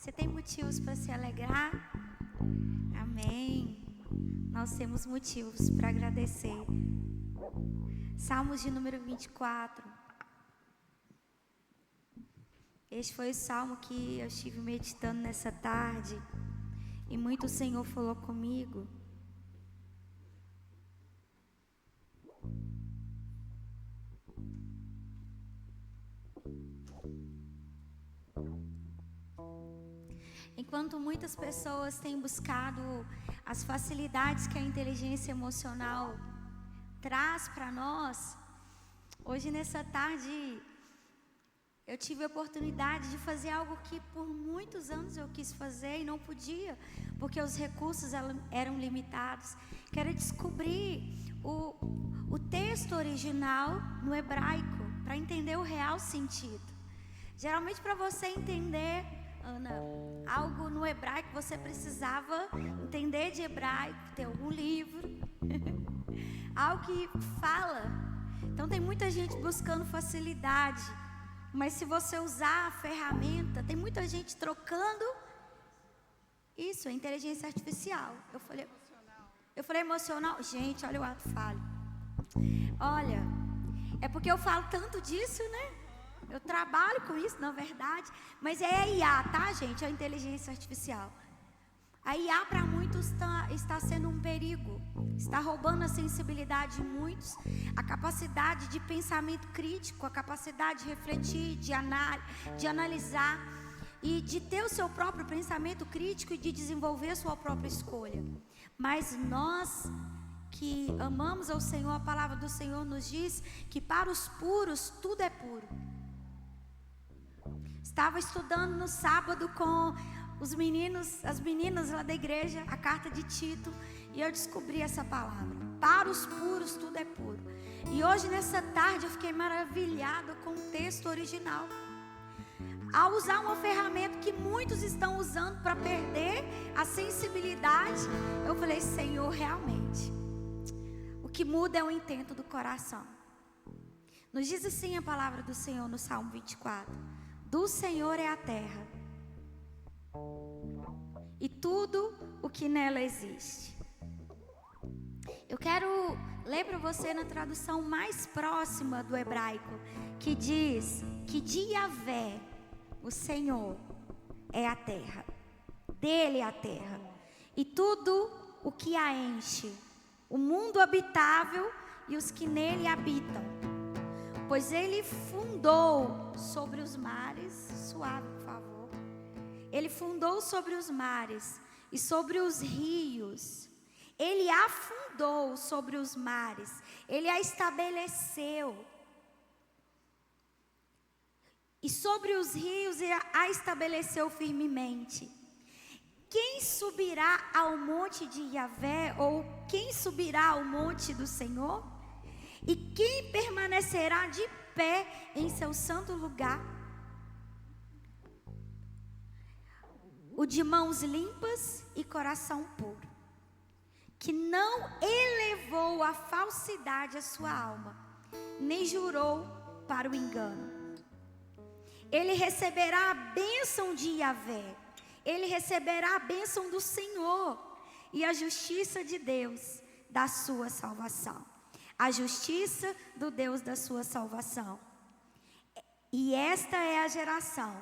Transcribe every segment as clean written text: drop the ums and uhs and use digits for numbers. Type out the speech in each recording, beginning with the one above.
Você tem motivos para se alegrar? Amém. Nós temos motivos para agradecer. Salmos de número 24. Este foi o salmo que eu estive meditando nessa tarde. E muito o Senhor falou comigo. Enquanto muitas pessoas têm buscado as facilidades que a inteligência emocional traz para nós, hoje nessa tarde eu tive a oportunidade de fazer algo que por muitos anos eu quis fazer e não podia, porque os recursos eram limitados, que era descobrir o texto original no hebraico, para entender o real sentido. Geralmente, para você entender, Ana, algo no hebraico, você precisava entender de hebraico, ter algum livro, algo que fala. Então tem muita gente buscando facilidade, mas se você usar a ferramenta, tem muita gente trocando isso, a inteligência artificial. Eu falei emocional, gente, olha o ato falho. Olha, é porque eu falo tanto disso, né? Eu trabalho com isso, na verdade, mas é a IA, tá, gente? A inteligência artificial. A IA para muitos está sendo um perigo, está roubando a sensibilidade de muitos, a capacidade de pensamento crítico, a capacidade de refletir, de analisar e de ter o seu próprio pensamento crítico e de desenvolver a sua própria escolha. Mas nós que amamos ao Senhor, a palavra do Senhor nos diz que para os puros tudo é puro. Estava estudando no sábado com as meninas lá da igreja, a carta de Tito, e eu descobri essa palavra. Para os puros tudo é puro. E hoje nessa tarde eu fiquei maravilhada com o texto original. Ao usar uma ferramenta que muitos estão usando para perder a sensibilidade, eu falei, Senhor, realmente, o que muda é o intento do coração. Nos diz assim a palavra do Senhor no Salmo 24. Do Senhor é a terra e tudo o que nela existe. Eu quero ler para você na tradução mais próxima do hebraico, que diz que de Yahvé, o Senhor, é a terra, dele é a terra, e tudo o que a enche, o mundo habitável e os que nele habitam. Pois ele fundou sobre os mares, suave, por favor. Ele fundou sobre os mares e sobre os rios. Ele afundou sobre os mares. Ele a estabeleceu. E sobre os rios ele a estabeleceu firmemente. Quem subirá ao monte de Yahvé, ou quem subirá ao monte do Senhor? E quem permanecerá de pé em seu santo lugar? O de mãos limpas e coração puro, que não elevou a falsidade à sua alma, nem jurou para o engano. Ele receberá a bênção de Yahvé, ele receberá a bênção do Senhor e a justiça de Deus da sua salvação. A justiça do Deus da sua salvação. E esta é a geração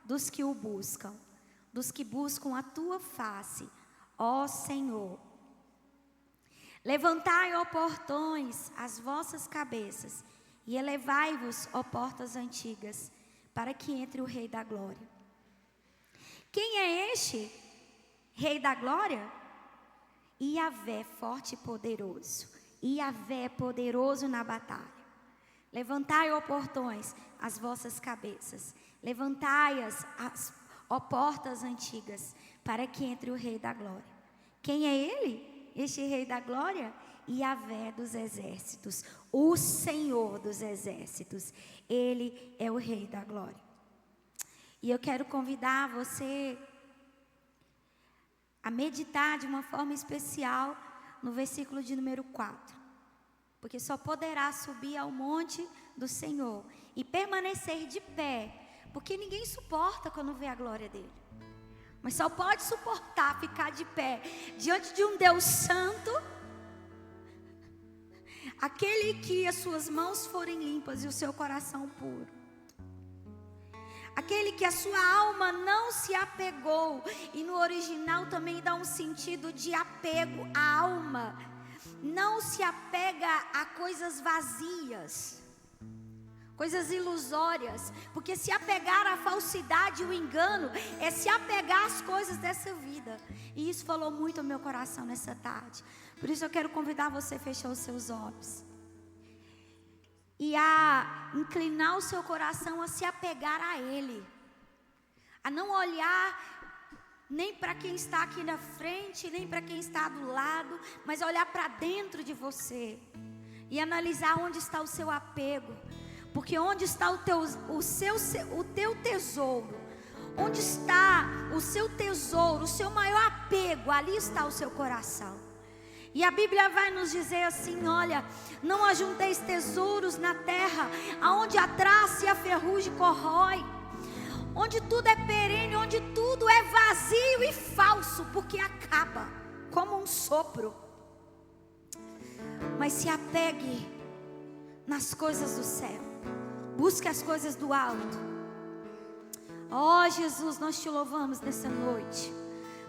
dos que o buscam, dos que buscam a tua face, ó Senhor. Levantai, ó portões, as vossas cabeças, e elevai-vos, ó portas antigas, para que entre o Rei da Glória. Quem é este Rei da Glória? Yahvé, forte e poderoso. Yahvé, poderoso na batalha. Levantai, ó portões, as vossas cabeças. Levantai-as, ó portas antigas, para que entre o Rei da Glória. Quem é ele? Este Rei da Glória? Yahvé dos exércitos, o Senhor dos exércitos. Ele é o Rei da Glória. E eu quero convidar você a meditar de uma forma especial no versículo de número 4. Porque só poderá subir ao monte do Senhor e permanecer de pé, porque ninguém suporta quando vê a glória dele. mas só pode suportar ficar de pé diante de um Deus santo, aquele que as suas mãos forem limpas e o seu coração puro. Aquele que a sua alma não se apegou. E no original também dá um sentido de apego. A alma não se apega a coisas vazias, coisas ilusórias. Porque se apegar à falsidade e o engano é se apegar às coisas dessa vida. E isso falou muito ao meu coração nessa tarde. Por isso eu quero convidar você a fechar os seus olhos e a inclinar o seu coração a se apegar a Ele, a não olhar nem para quem está aqui na frente, nem para quem está do lado, mas olhar para dentro de você e analisar onde está o seu apego. Porque onde está o teu tesouro, onde está o seu tesouro, o seu maior apego, ali está o seu coração. E a Bíblia vai nos dizer assim: olha, não ajunteis tesouros na terra, aonde a traça e a ferrugem corrói, onde tudo é perene, onde tudo é vazio e falso, porque acaba como um sopro. Mas se apegue nas coisas do céu, busque as coisas do alto. Ó Jesus, nós te louvamos nessa noite,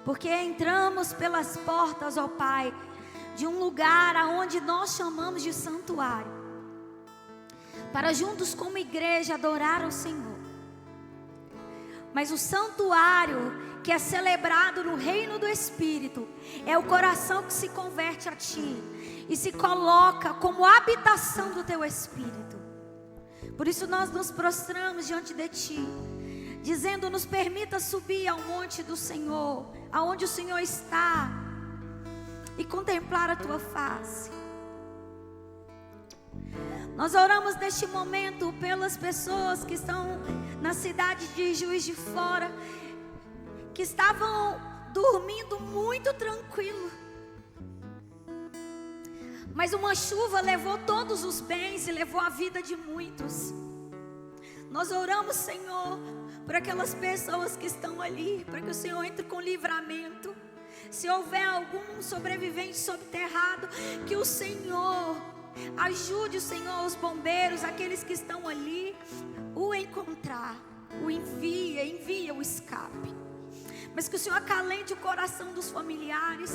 porque entramos pelas portas, ó Pai, de um lugar aonde nós chamamos de santuário, para juntos como igreja adorar ao Senhor. Mas o santuário que é celebrado no reino do Espírito é o coração que se converte a Ti e se coloca como habitação do Teu Espírito. Por isso nós nos prostramos diante de Ti, dizendo: nos permita subir ao monte do Senhor, aonde o Senhor está, e contemplar a Tua face. Nós oramos neste momento pelas pessoas que estão na cidade de Juiz de Fora, que estavam dormindo muito tranquilo, mas uma chuva levou todos os bens e levou a vida de muitos. Nós oramos, Senhor, por aquelas pessoas que estão ali, para que o Senhor entre com livramento. Se houver algum sobrevivente soterrado, que o Senhor ajude, o Senhor, os bombeiros, aqueles que estão ali, o encontrar, o envia o escape. Mas que o Senhor acalente o coração dos familiares,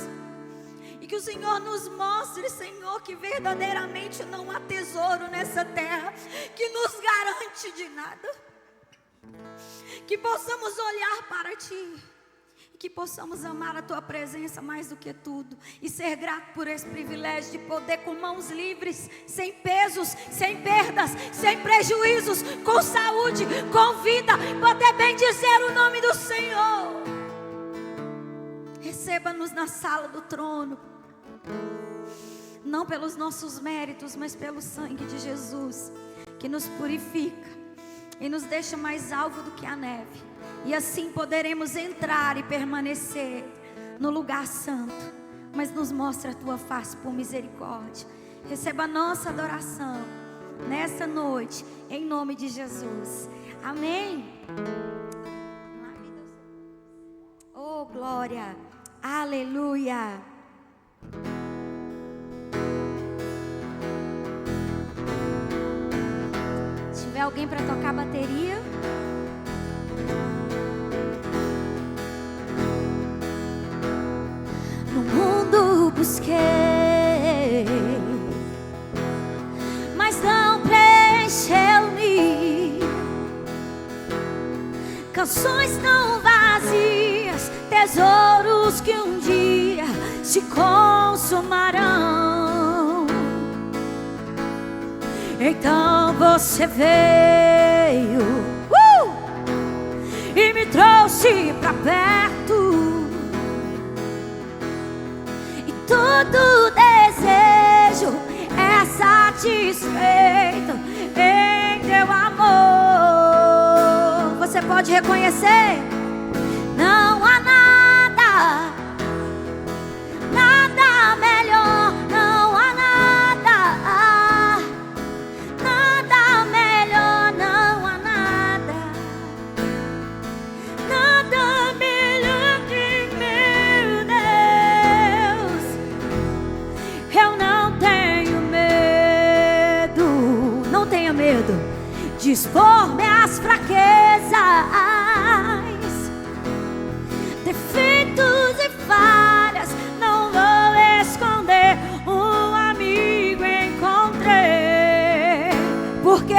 e que o Senhor nos mostre, Senhor, que verdadeiramente não há tesouro nessa terra que nos garante de nada. Que possamos olhar para Ti, que possamos amar a Tua presença mais do que tudo, e ser grato por esse privilégio de poder, com mãos livres, sem pesos, sem perdas, sem prejuízos, com saúde, com vida, poder bendizer o nome do Senhor. Receba-nos na sala do trono, não pelos nossos méritos, mas pelo sangue de Jesus, que nos purifica e nos deixa mais alvo do que a neve. E assim poderemos entrar e permanecer no lugar santo. Mas nos mostra a Tua face por misericórdia. Receba a nossa adoração nessa noite, em nome de Jesus. Amém. Oh, glória. Aleluia. Se tiver alguém para tocar bateria. No mundo busquei, mas não preencheu-me. Canções tão vazias, tesouros que um dia se consumarão. Então você veio e me trouxe pra perto. Todo desejo é satisfeito em Teu amor. Você pode reconhecer? Não há nada, nada melhor. Não há nada, nada melhor. Não há nada, nada melhor. defeitos e falhas, não vou esconder, um amigo encontrei. Porque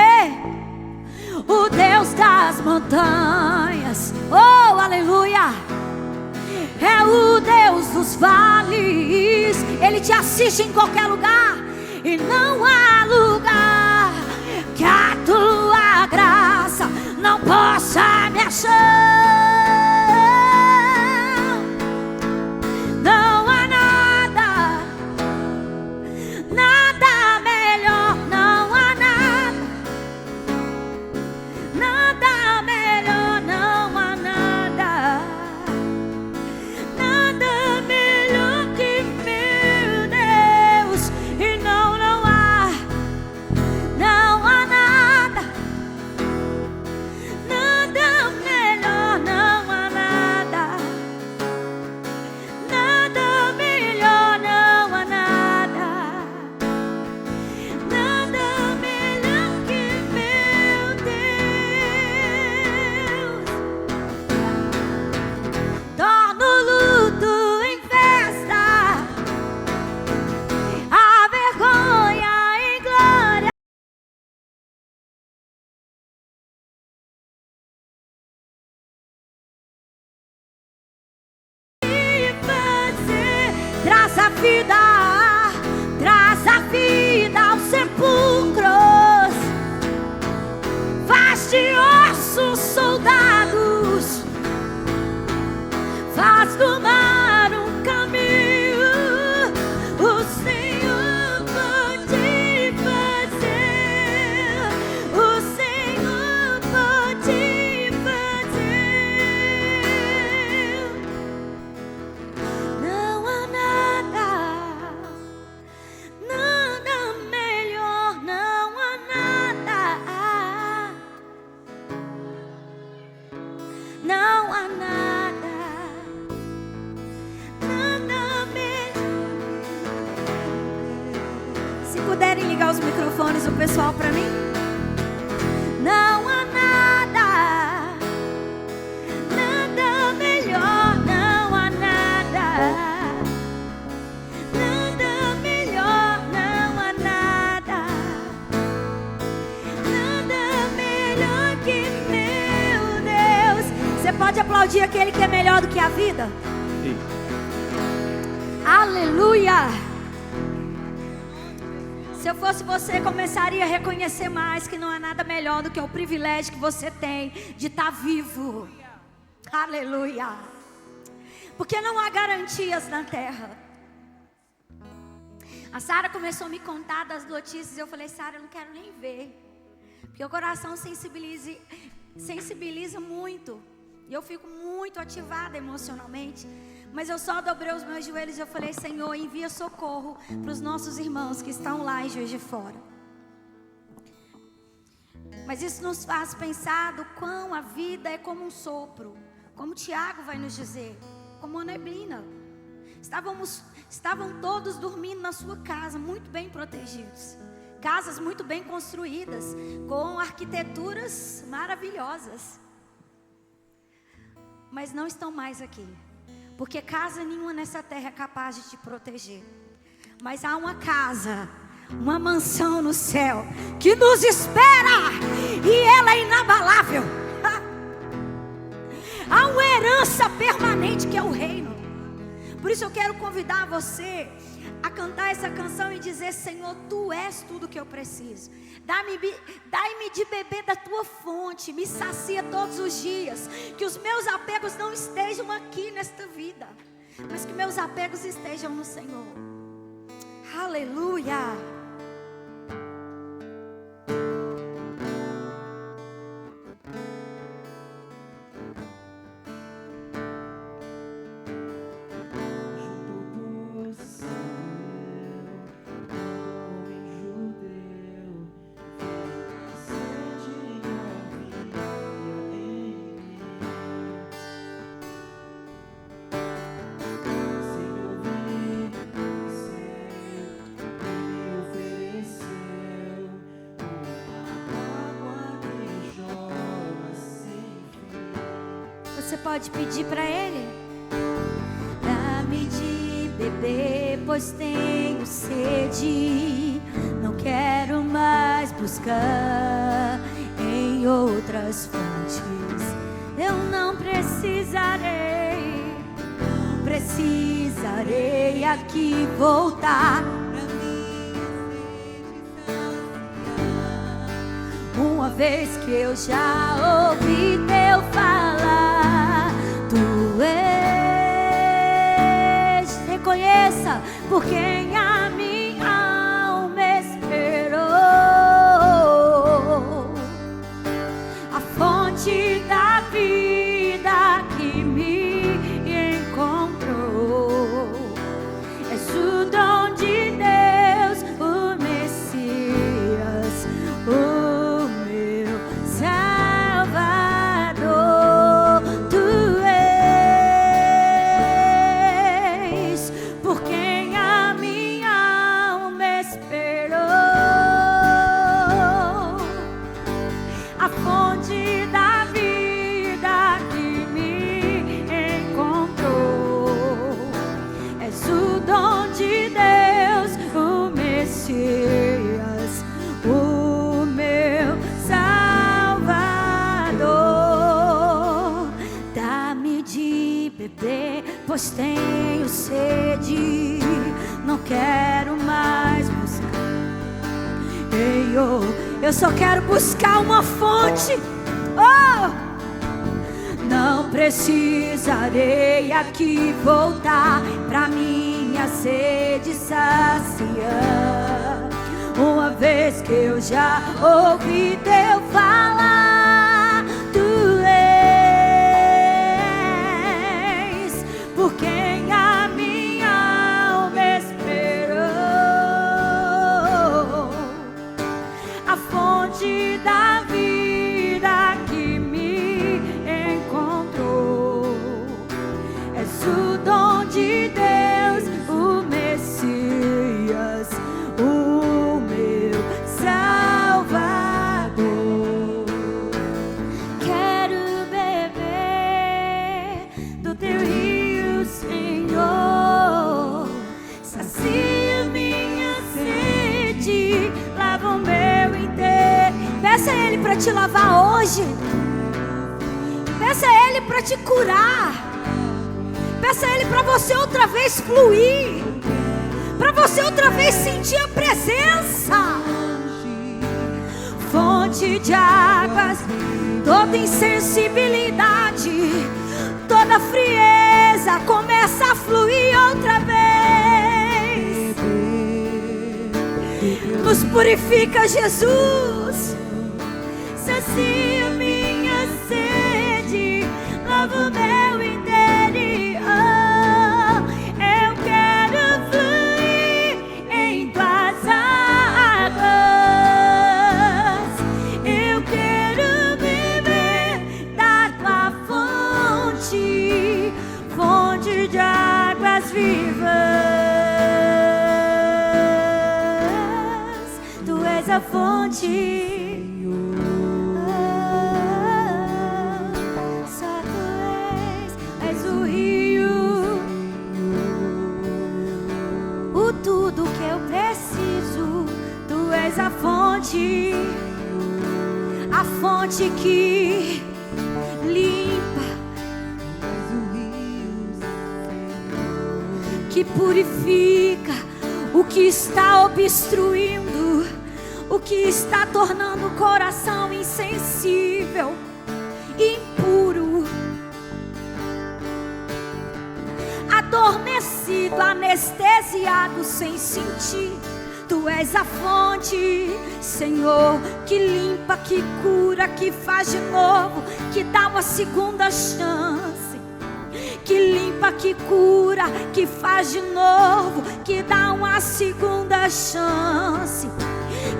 o Deus das montanhas, oh aleluia, é o Deus dos vales. Ele te assiste em qualquer lugar, e não há lugar que a tua graça não possa me achar. Não há nada, nada melhor, não há nada, nada melhor, não há nada, nada melhor que meu Deus. E não há nada, nada melhor, não há nada, nada melhor, não há nada, nada melhor que meu Deus. Torno luto em festa, a vergonha em glória. E você traz a vida aos sepulcros, faz de ossos soldados, faz do mar um caminho. O Senhor pode fazer, o Senhor pode fazer. Não há nada, nada melhor, não há nada, não há nada, nada melhor. Se puderem ligar os microfones, o pessoal, pra mim. Não há nada, nada melhor, não há nada, nada melhor, não há nada, nada melhor que meu Deus. Você pode aplaudir aquele que é melhor do que a vida? Sim. Aleluia! Se eu fosse você, começaria a reconhecer mais que não há nada melhor do que o privilégio que você tem de estar vivo. Aleluia! Porque não há garantias na terra. A Sara começou a me contar das notícias e eu falei: Sara, eu não quero nem ver, porque o coração sensibiliza muito e eu fico muito ativada emocionalmente. Mas eu só dobrei os meus joelhos e eu falei: Senhor, envia socorro para os nossos irmãos que estão lá em Juiz de Fora. Mas isso nos faz pensar do quão a vida é como um sopro, como Tiago vai nos dizer, como uma neblina. Estavam todos dormindo na sua casa, muito bem protegidos, casas muito bem construídas, com arquiteturas maravilhosas, mas não estão mais aqui, porque casa nenhuma nessa terra é capaz de te proteger. Mas há uma casa, uma mansão no céu que nos espera, e ela é inabalável. Há uma herança permanente que é o reino. Por isso eu quero convidar você a cantar essa canção e dizer: Senhor, Tu és tudo que eu preciso. Dai-me de beber da Tua fonte, me sacia todos os dias. Que os meus apegos não estejam aqui nesta vida, mas que meus apegos estejam no Senhor. Aleluia. Você pode pedir para Ele. beber, pois tenho sede. Não quero mais buscar em outras fontes. Eu não precisarei aqui voltar. Uma vez que eu já ouvi teu falar, tu és. Reconheça por quem a minha alma esperou. A fonte da vida que me encontrou. És o dom de Deus, o Messias, o meu Salvador. Tu és por quem a minha alma esperou. A fonte da vida que me encontrou. És o dom de Deus, o Messias, o meu Salvador. Dá-me de beber, pois tenho sede. Não quero mais buscar. Eu só quero buscar uma fonte. Oh! Não precisarei aqui voltar pra minha sede saciar. Uma vez que eu já ouvi teu falar, tu és por quem a minha alma esperou. A fonte da vida que me encontrou. És o dom de Deus, o Messias, o meu Salvador. Quero beber do teu rio, Senhor. Sacia minha sede, lava o meu inteiro. Peça a Ele para te lavar hoje. Peça a Ele para te curar. Peça a Ele para você outra vez fluir, para você outra vez sentir a presença. Fonte de águas, toda insensibilidade, toda frieza começa a fluir outra vez. Nos purifica, Jesus. Sacia minha sede, lava o meu interior. Eu quero fluir em tuas águas. Eu quero beber da tua fonte, fonte de águas vivas. Tu és a fonte. Tudo que eu preciso, tu és a fonte que limpa, que purifica o que está obstruindo, o que está tornando o coração insensível, impuro, adormecido, anestesiado, sem sentir. Tu és a fonte, Senhor, que limpa, que cura, que faz de novo, que dá uma segunda chance. Que limpa, que cura, que faz de novo, que dá uma segunda chance.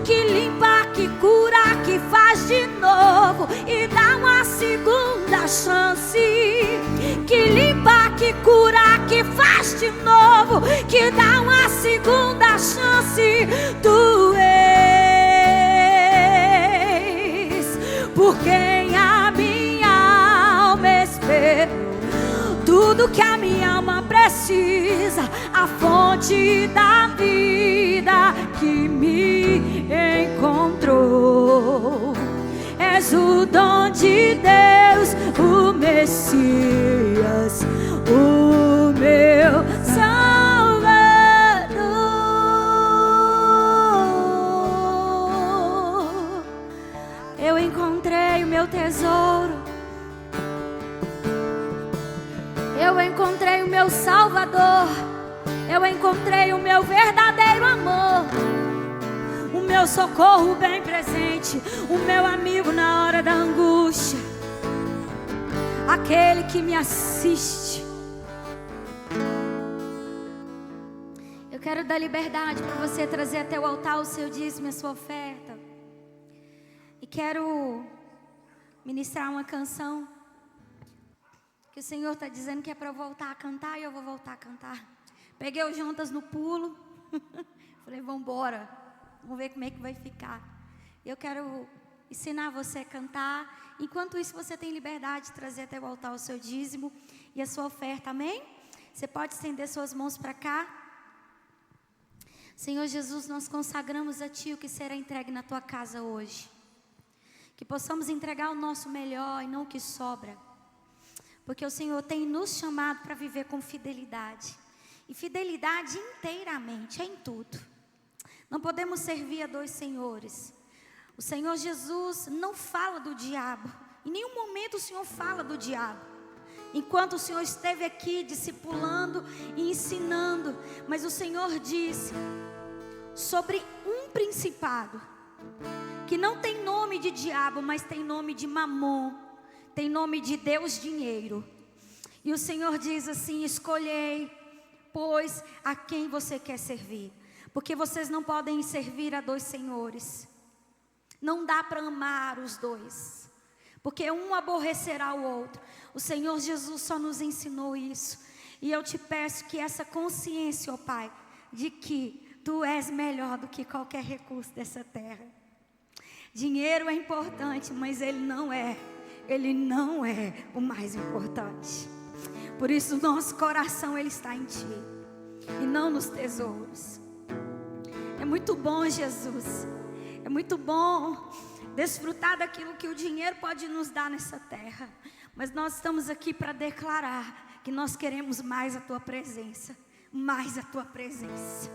Que limpa, que cura, que faz de novo e dá uma segunda chance. Que limpa, que cura, que faz de novo, que dá uma segunda chance. Tu és por quem a minha alma esperou. Tu tudo que a minha alma precisa, a fonte da vida que me encontrou. És o dom de Deus, o Messias, o meu Salvador. Eu encontrei o meu tesouro, eu encontrei o meu Salvador, eu encontrei o meu verdadeiro amor, o meu socorro bem presente, o meu amigo na hora da angústia, aquele que me assiste. Eu quero dar liberdade para você trazer até o altar o seu dízimo e a sua oferta. E quero ministrar uma canção que o Senhor está dizendo que é para eu voltar a cantar, e eu vou voltar a cantar. Peguei o Juntas no pulo. Falei, vamos embora. Vamos ver como é que vai ficar. Eu quero ensinar você a cantar. Enquanto isso, você tem liberdade de trazer até o altar o seu dízimo e a sua oferta, amém? Você pode estender suas mãos para cá. Senhor Jesus, nós consagramos a Ti o que será entregue na Tua casa hoje. Que possamos entregar o nosso melhor e não o que sobra. Porque o Senhor tem nos chamado para viver com fidelidade. E fidelidade inteiramente, é em tudo. Não podemos servir a dois senhores. O Senhor Jesus não fala do diabo. Em nenhum momento o Senhor fala do diabo. Enquanto o Senhor esteve aqui discipulando e ensinando. Mas o Senhor disse sobre um principado que não tem nome de diabo, mas tem nome de Mamon, tem nome de Deus dinheiro. E o Senhor diz assim: escolhei, pois, a quem você quer servir, porque vocês não podem servir a dois senhores. Não dá para amar os dois, porque um aborrecerá o outro. O Senhor Jesus só nos ensinou isso. E eu te peço que essa consciência, ó Pai, de que Tu és melhor do que qualquer recurso dessa terra. Dinheiro é importante, mas ele não é o mais importante. Por isso o nosso coração ele está em Ti e não nos tesouros. É muito bom, Jesus. É muito bom desfrutar daquilo que o dinheiro pode nos dar nessa terra. Mas nós estamos aqui para declarar que nós queremos mais a Tua presença. Mais a Tua presença.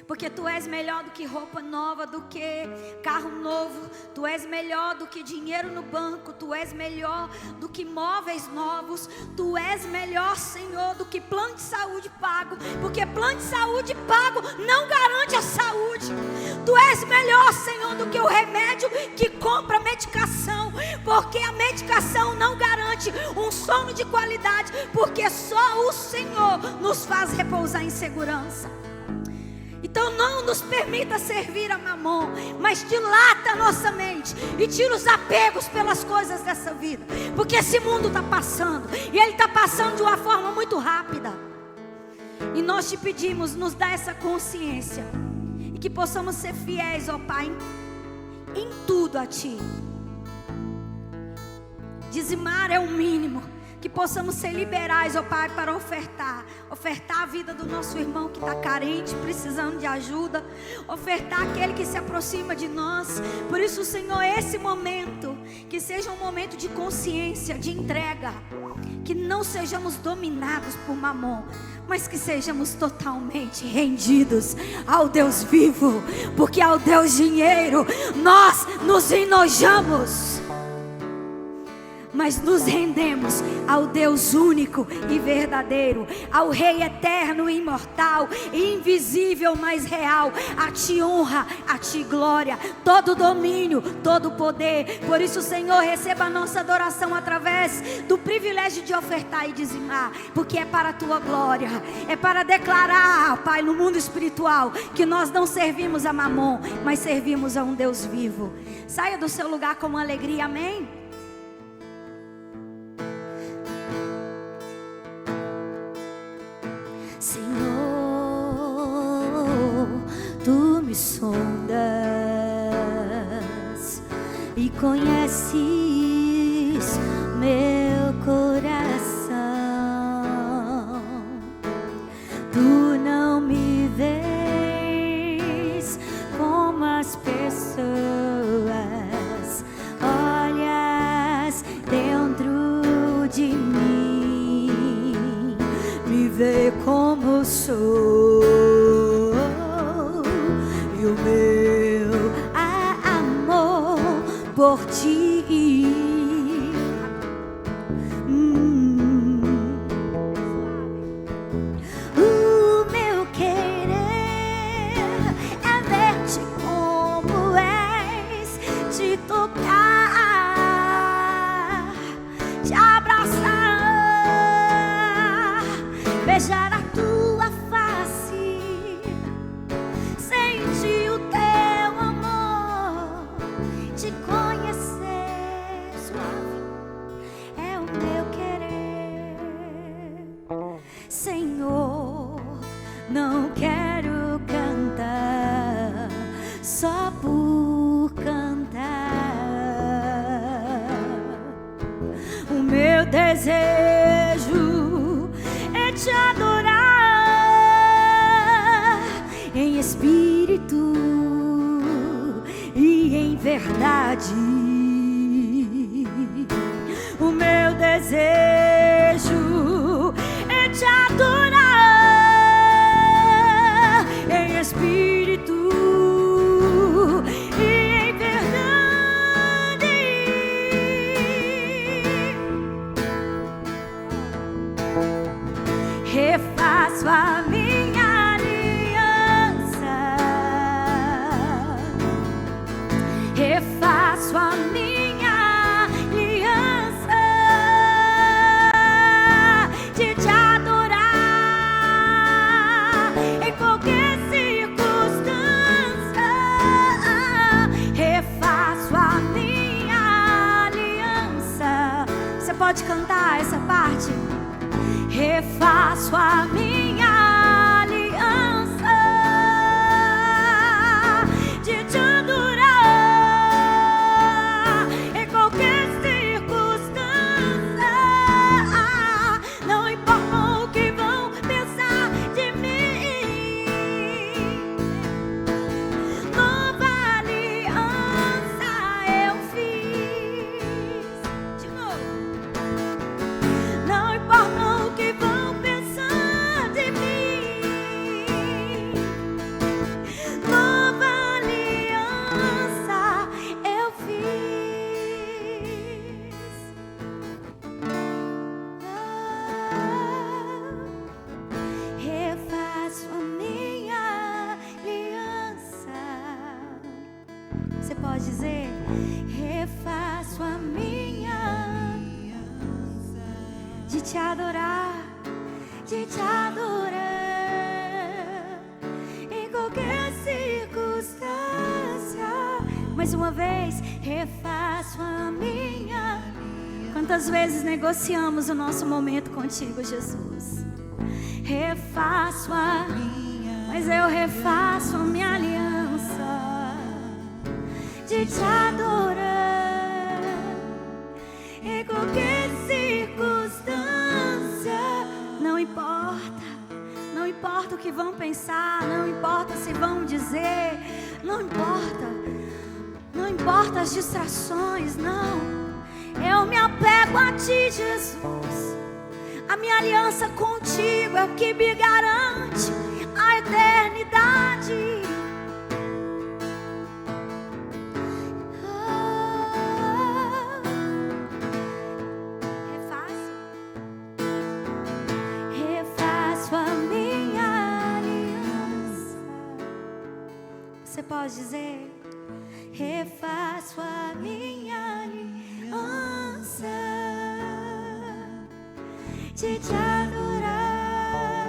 Porque Tu és melhor do que roupa nova, do que carro novo. Tu és melhor do que dinheiro no banco. Tu és melhor do que móveis novos. Tu és melhor, Senhor, do que plano de saúde pago. Porque plano de saúde pago não garante a saúde. Tu és melhor, Senhor, do que o remédio que compra medicação. Porque a medicação não garante um sono de qualidade. Porque só o Senhor nos faz repousar em segurança. Então não nos permita servir a Mamon, mas dilata a nossa mente e tira os apegos pelas coisas dessa vida. Porque esse mundo está passando, e ele está passando de uma forma muito rápida. E nós te pedimos, nos dá essa consciência, e que possamos ser fiéis, ó Pai, em tudo a Ti. Dizimar é o mínimo. Que possamos ser liberais, ó Pai, para ofertar a vida do nosso irmão que está carente, precisando de ajuda, ofertar aquele que se aproxima de nós. Por isso, Senhor, esse momento, que seja um momento de consciência, de entrega, que não sejamos dominados por Mamon, mas que sejamos totalmente rendidos ao Deus vivo, porque ao Deus dinheiro nós nos enojamos, mas nos rendemos ao Deus único e verdadeiro, ao Rei eterno e imortal, invisível, mas real. A Ti honra, a Ti glória, todo domínio, todo poder. Por isso, Senhor, receba a nossa adoração através do privilégio de ofertar e dizimar, porque é para a Tua glória, é para declarar, Pai, no mundo espiritual, que nós não servimos a Mamon, mas servimos a um Deus vivo. Saia do seu lugar com uma alegria, amém? Senhor, Tu me sondas e conheces meu coração. vê como sou, e o meu amor por ti. O meu querer é ver-te como és, te tocar, te abraçar, beijar a tua face, sentir o teu amor, te conhecer suave, é o meu querer. Senhor, não quero cantar só por cantar. O meu desejo é te adorar em espírito e em verdade. O meu desejo é te adorar em espírito e em verdade. Refaço a minha aliança, refaço a minha aliança de te adorar em qualquer circunstância. Refaço a minha aliança. Você pode cantar essa parte? Refaço a minha aliança de te adorar em qualquer circunstância. Não importa o que vão pensar de mim. Nova aliança eu fiz. De novo. Não importa o que vão pensar de mim. Nova aliança eu fiz. Refaço a minha aliança. Você pode dizer? Refaço a minha de te adorar, de te adorar em qualquer circunstância. Mais uma vez, refaço a minha. Quantas vezes negociamos o nosso momento contigo, Jesus? Refaço a minha, mas eu refaço a minha aliança de te adorar em qualquer circunstância. Não importa, não importa o que vão pensar, não importa se vão dizer, não importa, não importa as distrações, não. Eu me apego a ti, Jesus. A minha aliança contigo é o que me garante a eternidade. Refaço a minha aliança. Você pode dizer? Refaço a minha aliança de te adorar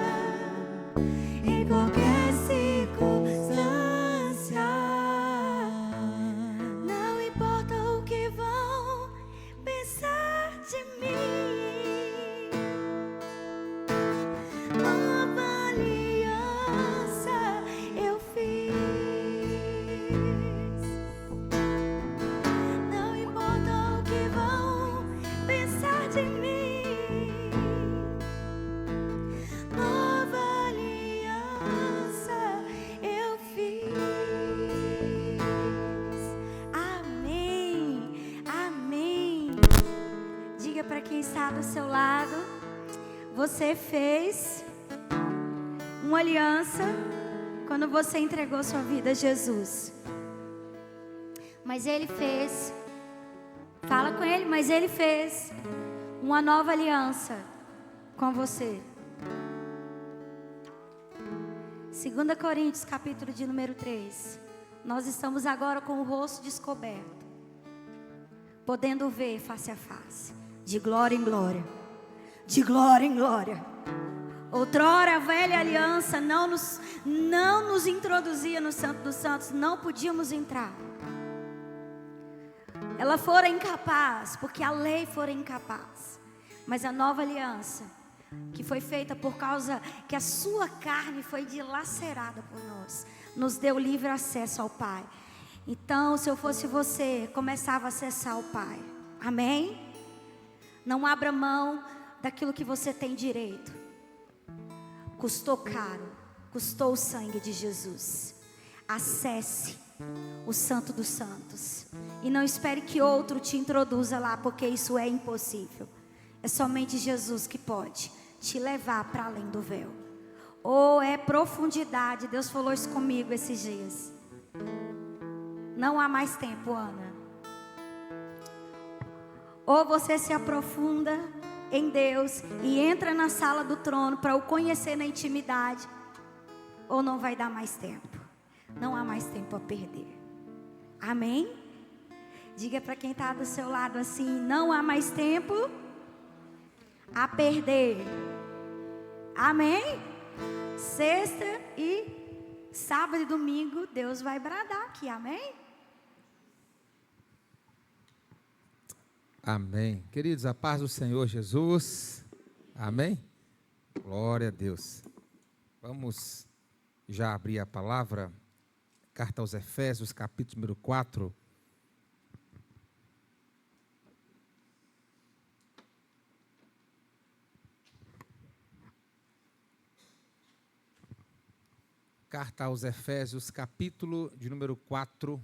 em qualquer circunstância. Não importa o que vão pensar de mim. Nova aliança eu fiz. Não importa o que vão pensar de mim. Nova aliança eu fiz. Amém, amém. Diga para quem está do seu lado: você fez uma aliança quando você entregou sua vida a Jesus. Mas Ele fez, fala com Ele, mas Ele fez uma nova aliança com você. 2 Coríntios, capítulo de número 3. Nós estamos agora com o rosto descoberto, podendo ver face a face, de glória em glória, de glória em glória. Outrora a velha aliança não nos introduzia no Santo dos Santos, não podíamos entrar. Ela fora incapaz, porque a lei fora incapaz. Mas a nova aliança, que foi feita por causa que a sua carne foi dilacerada por nós, nos deu livre acesso ao Pai. Então, se eu fosse você, começava a acessar o Pai. Amém? Não abra mão daquilo que você tem direito. Custou caro, custou o sangue de Jesus. Acesse o Santo dos Santos e não espere que outro te introduza lá, porque isso é impossível. É somente Jesus que pode te levar para além do véu. Ou é profundidade. Deus falou isso comigo esses dias. Não há mais tempo, Ana. Ou você se aprofunda em Deus e entra na sala do trono para o conhecer na intimidade, ou não vai dar mais tempo. Não há mais tempo a perder. Amém? Diga para quem está do seu lado assim: não há mais tempo a perder. Amém? Sexta e sábado e domingo Deus vai bradar aqui. Amém? Amém. Queridos, a paz do Senhor Jesus. Amém? Glória a Deus. Vamos já abrir a palavra. Carta aos Efésios, capítulo número 4. Carta aos Efésios, capítulo de número 4.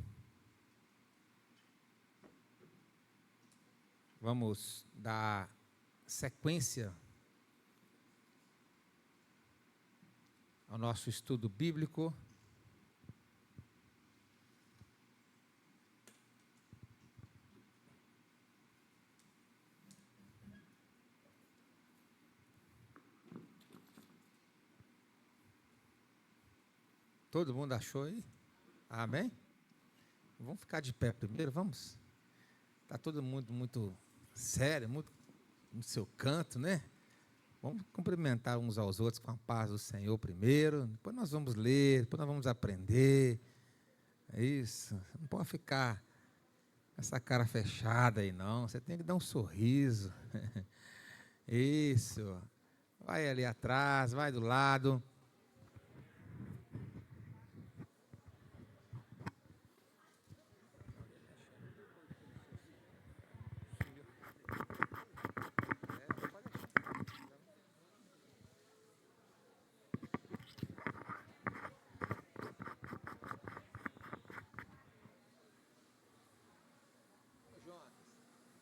Vamos dar sequência ao nosso estudo bíblico. Todo mundo achou aí? Amém? Vamos ficar de pé primeiro, vamos? Está todo mundo muito sério, muito no seu canto, né? Vamos cumprimentar uns aos outros com a paz do Senhor primeiro, depois nós vamos ler, depois nós vamos aprender. É isso, não pode ficar com essa cara fechada aí não, você tem que dar um sorriso. Isso, vai ali atrás, vai do lado.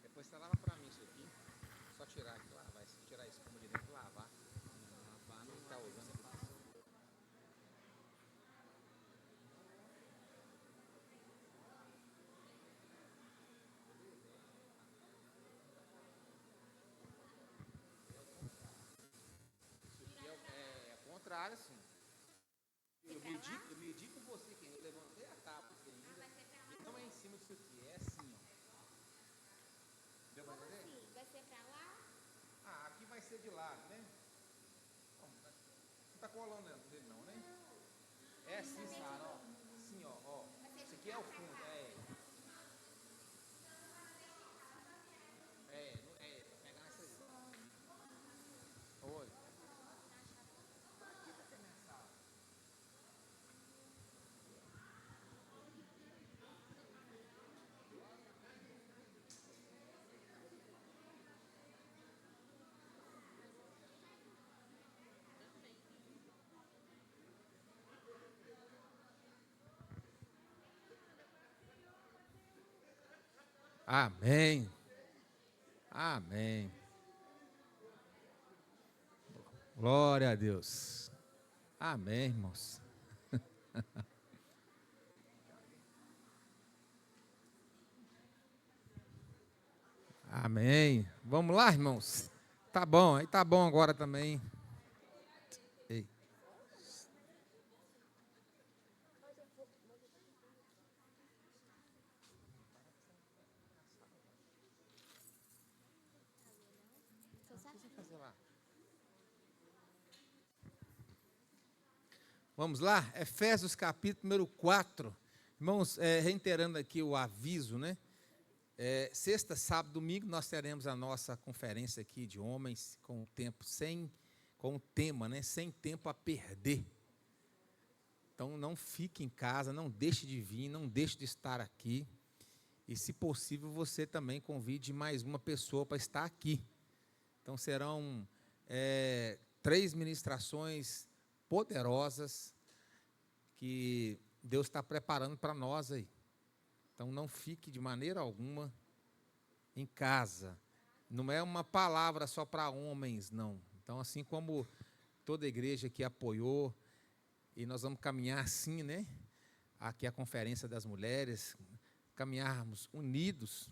Depois você lava para mim isso aqui, só tirar aqui, lavar, tirar isso como de dentro e lavar. Lavar não está usando aqui. Isso aqui é o contrário, assim. Eu medi com você, que eu levantei a tábua aqui ainda. E não é em cima disso aqui, é assim, ó. Deu pra entender? Assim? Vai ser pra lá? Ah, aqui vai ser de lado, né? Não tá colando dele não, né? É assim, Sara, ó. Assim, ó. Esse aqui é o fundo, pra pegar nessa aí. Oi. Amém. Amém. Glória a Deus. Amém, irmãos. Amém. Vamos lá, irmãos? Tá bom, aí tá bom agora também. Ei. Vamos lá, Efésios capítulo número 4. Irmãos, reiterando aqui o aviso, né? Sexta, sábado, domingo, nós teremos a nossa conferência aqui de homens com o tema, né? Sem tempo a perder. Então, não fique em casa, não deixe de vir, não deixe de estar aqui. E, se possível, você também convide mais uma pessoa para estar aqui. Então, serão 3 ministrações poderosas que Deus está preparando para nós aí. Então, não fique de maneira alguma em casa. Não é uma palavra só para homens, não. Então, assim como toda a igreja que apoiou, e nós vamos caminhar assim, né? Aqui a Conferência das Mulheres, caminharmos unidos,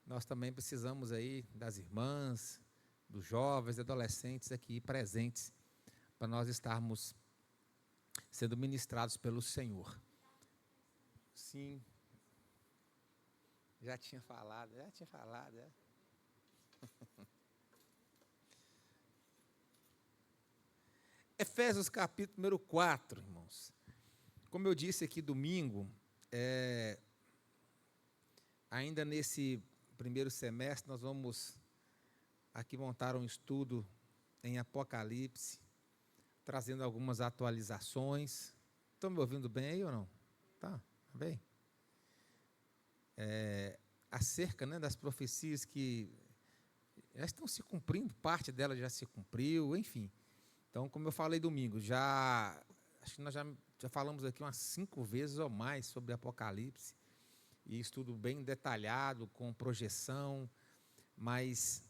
nós também precisamos aí das irmãs, dos jovens, adolescentes aqui presentes, para nós estarmos sendo ministrados pelo Senhor. Sim. Já tinha falado. Efésios capítulo número 4, irmãos. Como eu disse aqui domingo, ainda nesse primeiro semestre, nós vamos aqui montar um estudo em Apocalipse, trazendo algumas atualizações. Estão me ouvindo bem aí ou não? Tá bem? Acerca, né, das profecias que já estão se cumprindo, parte delas já se cumpriu, enfim. Então, como eu falei domingo, acho que nós já falamos aqui umas 5 vezes ou mais sobre Apocalipse, e estudo bem detalhado, com projeção, mas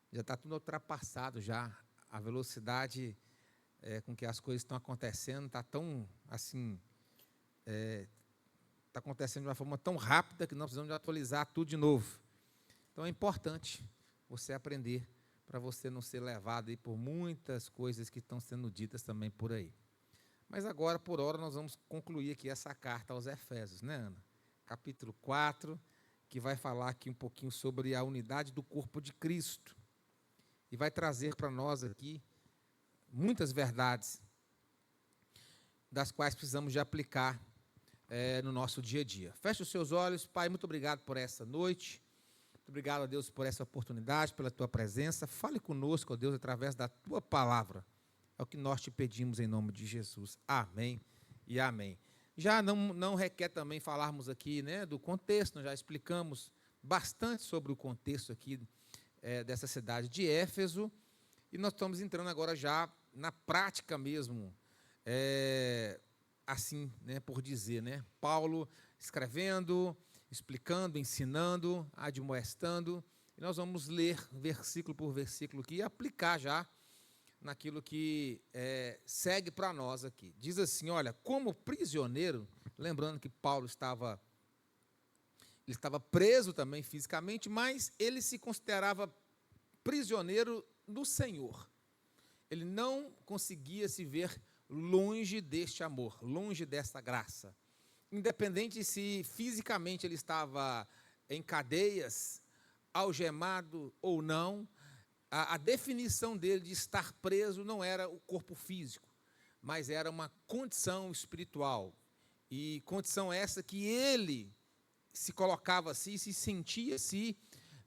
já está tudo ultrapassado já. A velocidade com que as coisas estão acontecendo está tão, assim, está acontecendo de uma forma tão rápida que nós precisamos de atualizar tudo de novo. Então, é importante você aprender, para você não ser levado aí por muitas coisas que estão sendo ditas também por aí. Mas agora, por hora, nós vamos concluir aqui essa carta aos Efésios, né, Ana? Capítulo 4, que vai falar aqui um pouquinho sobre a unidade do corpo de Cristo. E vai trazer para nós aqui muitas verdades, das quais precisamos de aplicar no nosso dia a dia. Feche os seus olhos. Pai, muito obrigado por essa noite. Muito obrigado a Deus por essa oportunidade, pela Tua presença. Fale conosco, ó Deus, através da Tua palavra. É o que nós te pedimos em nome de Jesus. Amém e amém. Já não requer também falarmos aqui, né, do contexto. Nós já explicamos bastante sobre o contexto aqui dessa cidade de Éfeso. E nós estamos entrando agora já na prática mesmo, assim, né, por dizer, né? Paulo escrevendo, explicando, ensinando, admoestando, e nós vamos ler versículo por versículo aqui e aplicar já naquilo que segue para nós aqui. Diz assim, olha, como prisioneiro, lembrando que Paulo estava preso também fisicamente, mas ele se considerava prisioneiro do Senhor. Ele não conseguia se ver longe deste amor, longe desta graça. Independente se fisicamente ele estava em cadeias, algemado ou não, a definição dele de estar preso não era o corpo físico, mas era uma condição espiritual. E condição essa que ele se colocava assim, se sentia assim,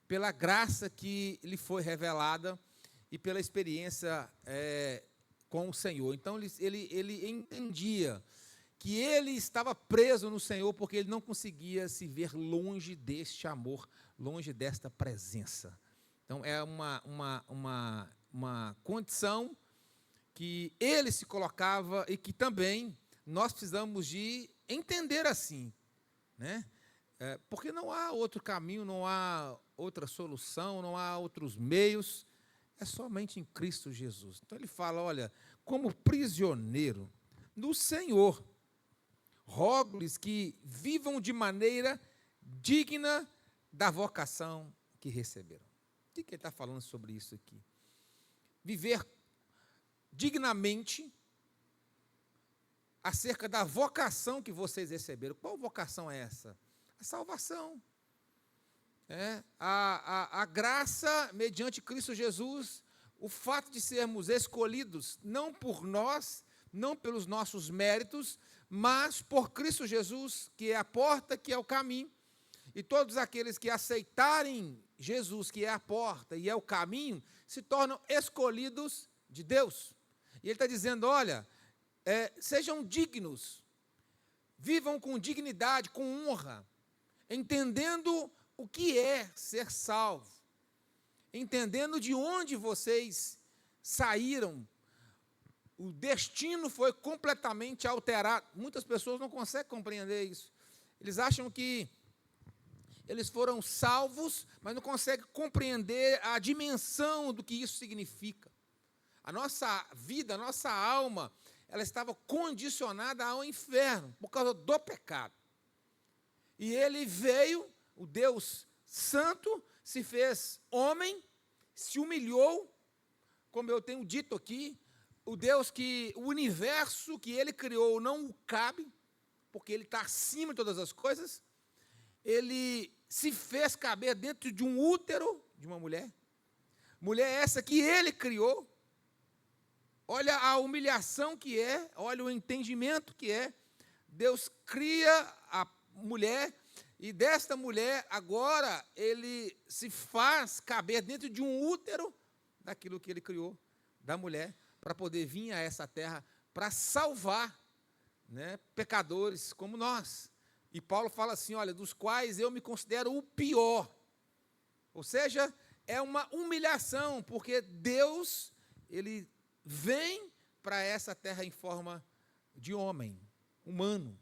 pela graça que lhe foi revelada e pela experiência com o Senhor. Então, ele entendia que ele estava preso no Senhor porque ele não conseguia se ver longe deste amor, longe desta presença. Então, é uma condição que ele se colocava e que também nós precisamos de entender assim, né? Porque não há outro caminho, não há outra solução, não há outros meios. é somente em Cristo Jesus. Então ele fala, olha, como prisioneiro no Senhor, rogo-lhes que vivam de maneira digna da vocação que receberam. O que ele está falando sobre isso aqui? Viver dignamente acerca da vocação que vocês receberam. Qual vocação é essa? A salvação. A graça mediante Cristo Jesus, o fato de sermos escolhidos, não por nós, não pelos nossos méritos, mas por Cristo Jesus, que é a porta, que é o caminho. E todos aqueles que aceitarem Jesus, que é a porta e é o caminho, se tornam escolhidos de Deus. E ele está dizendo, olha, sejam dignos, vivam com dignidade, com honra, entendendo o que é ser salvo, entendendo de onde vocês saíram. O destino foi completamente alterado. Muitas pessoas não conseguem compreender isso. Eles acham que eles foram salvos, mas não conseguem compreender a dimensão do que isso significa. A nossa vida, a nossa alma, ela estava condicionada ao inferno, por causa do pecado. E ele veio, o Deus Santo, se fez homem, se humilhou, como eu tenho dito aqui, o Deus que, o universo que ele criou não o cabe, porque ele está acima de todas as coisas, ele se fez caber dentro de um útero de uma mulher, mulher essa que ele criou. Olha a humilhação que é, olha o entendimento que é. Deus cria a mulher, e desta mulher, agora, ele se faz caber dentro de um útero daquilo que ele criou, da mulher, para poder vir a essa terra, para salvar, né, pecadores como nós. E Paulo fala assim, olha, dos quais eu me considero o pior. Ou seja, é uma humilhação, porque Deus, ele vem para essa terra em forma de homem, humano,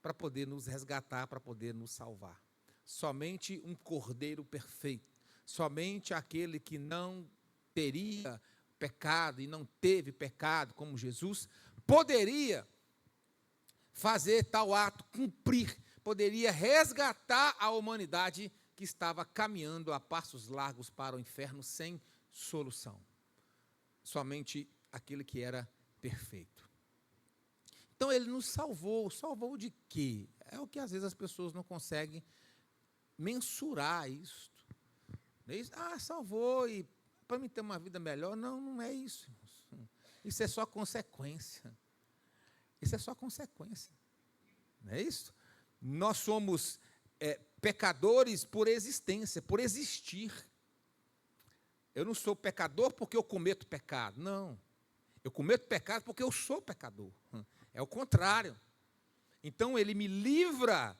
para poder nos resgatar, para poder nos salvar. Somente um cordeiro perfeito, somente aquele que não teria pecado e não teve pecado, como Jesus, poderia fazer tal ato, cumprir, poderia resgatar a humanidade que estava caminhando a passos largos para o inferno sem solução. Somente aquele que era perfeito. Então ele nos salvou. Salvou de quê? É o que às vezes as pessoas não conseguem mensurar isto. Salvou e para mim ter uma vida melhor. Não, não é isso. Isso é só consequência. Isso é só consequência. Não é isso? Nós somos pecadores por existência, por existir. Eu não sou pecador porque eu cometo pecado. Não. Eu cometo pecado porque eu sou pecador. É o contrário. Então, ele me livra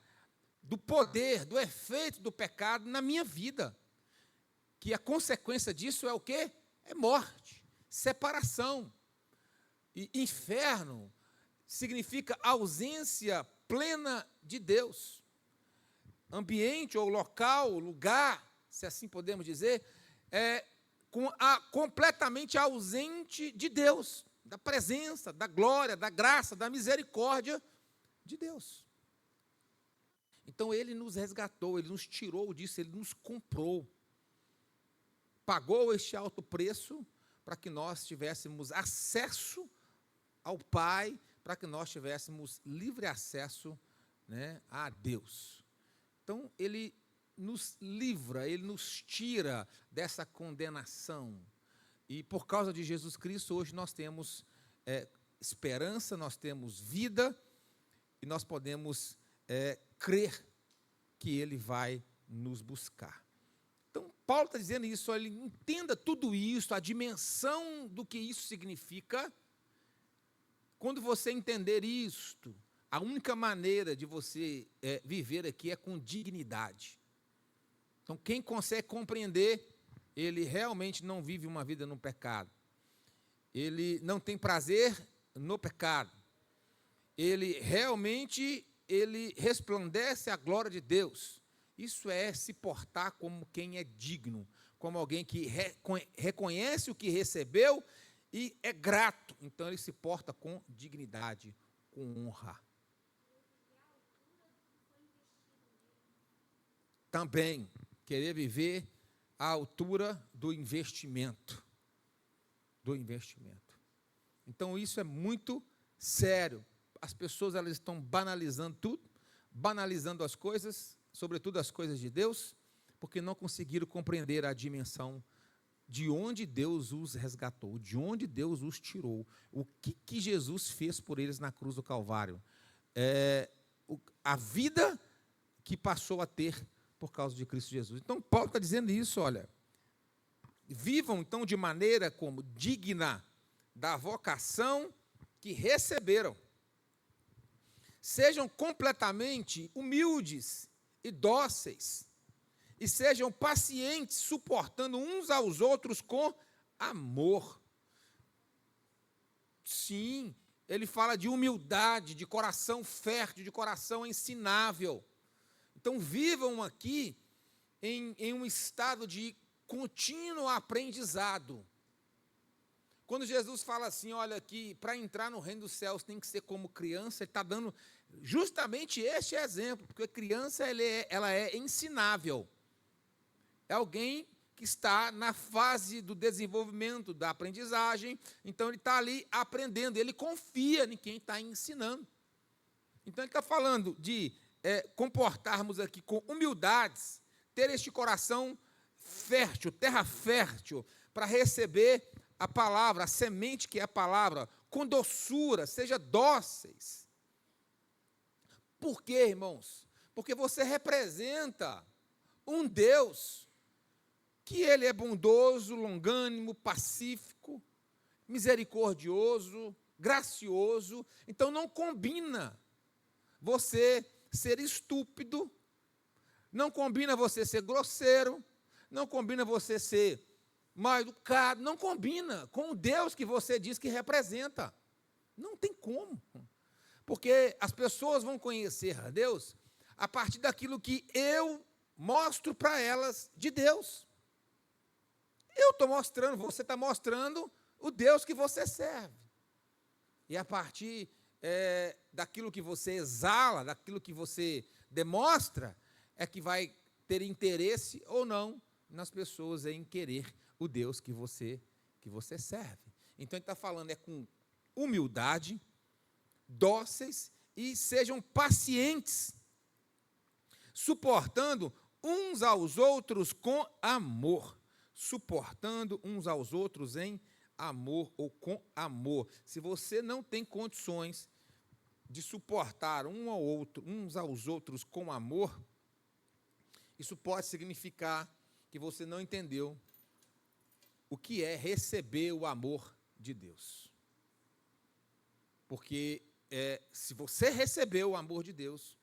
do poder, do efeito do pecado na minha vida. Que a consequência disso é o quê? É morte, separação. E inferno significa ausência plena de Deus. Ambiente ou local, lugar, se assim podemos dizer, completamente ausente de Deus, da presença, da glória, da graça, da misericórdia de Deus. Então ele nos resgatou, ele nos tirou disso, ele nos comprou. Pagou este alto preço para que nós tivéssemos acesso ao Pai, para que nós tivéssemos livre acesso, né, a Deus. Então ele nos livra, ele nos tira dessa condenação. E por causa de Jesus Cristo, hoje nós temos esperança, nós temos vida, e nós podemos crer que ele vai nos buscar. Então, Paulo está dizendo isso, ele entenda tudo isso, a dimensão do que isso significa. Quando você entender isto, a única maneira de você viver aqui é com dignidade. Então, quem consegue compreender, ele realmente não vive uma vida no pecado. Ele não tem prazer no pecado. Ele realmente, ele resplandece a glória de Deus. Isso é se portar como quem é digno, como alguém que reconhece o que recebeu e é grato. Então, ele se porta com dignidade, com honra. Também, querer viver à altura do investimento. Do investimento. Então, isso é muito sério. As pessoas, elas estão banalizando tudo, banalizando as coisas, sobretudo as coisas de Deus, porque não conseguiram compreender a dimensão de onde Deus os resgatou, de onde Deus os tirou, o que Jesus fez por eles na cruz do Calvário, a vida que passou a ter por causa de Cristo Jesus. Então, Paulo está dizendo isso, olha, vivam então de maneira como digna da vocação que receberam. Sejam completamente humildes e dóceis, e sejam pacientes, suportando uns aos outros com amor. Sim, ele fala de humildade, de coração fértil, de coração ensinável. Então, vivam aqui em um estado de contínuo aprendizado. Quando Jesus fala assim, olha, que para entrar no reino dos céus tem que ser como criança, ele está dando justamente este exemplo, porque a criança ela é ensinável. É alguém que está na fase do desenvolvimento, da aprendizagem, então ele está ali aprendendo, ele confia em quem está ensinando. Então ele está falando de comportarmos aqui com humildades, ter este coração fértil, terra fértil, para receber a palavra, a semente que é a palavra, com doçura, seja dóceis. Por quê, irmãos? Porque você representa um Deus que ele é bondoso, longânimo, pacífico, misericordioso, gracioso. Então não combina você ser estúpido, não combina você ser grosseiro, não combina você ser mal educado, não combina com o Deus que você diz que representa. Não tem como. Porque as pessoas vão conhecer a Deus a partir daquilo que eu mostro para elas de Deus. Eu estou mostrando, você está mostrando o Deus que você serve. E a partir daquilo que você exala, daquilo que você demonstra, é que vai ter interesse ou não nas pessoas em querer o Deus que você serve. Então, ele está falando com humildade, dóceis e sejam pacientes, suportando uns aos outros com amor. Suportando uns aos outros em amor ou com amor. Se você não tem condições de suportar uns aos outros com amor, isso pode significar que você não entendeu o que é receber o amor de Deus. Porque se você recebeu o amor de Deus,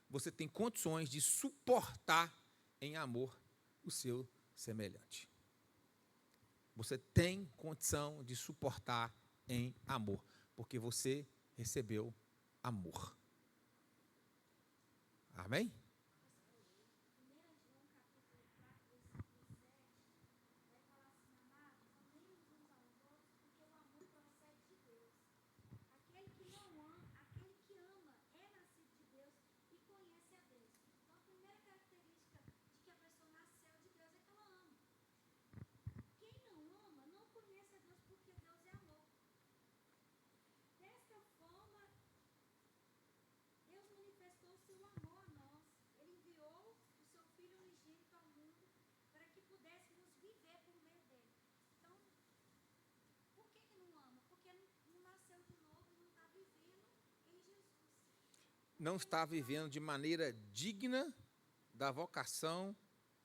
você tem condições de suportar em amor o seu semelhante. Você tem condição de suportar em amor, porque você recebeu amor. Amém? Não está vivendo de maneira digna da vocação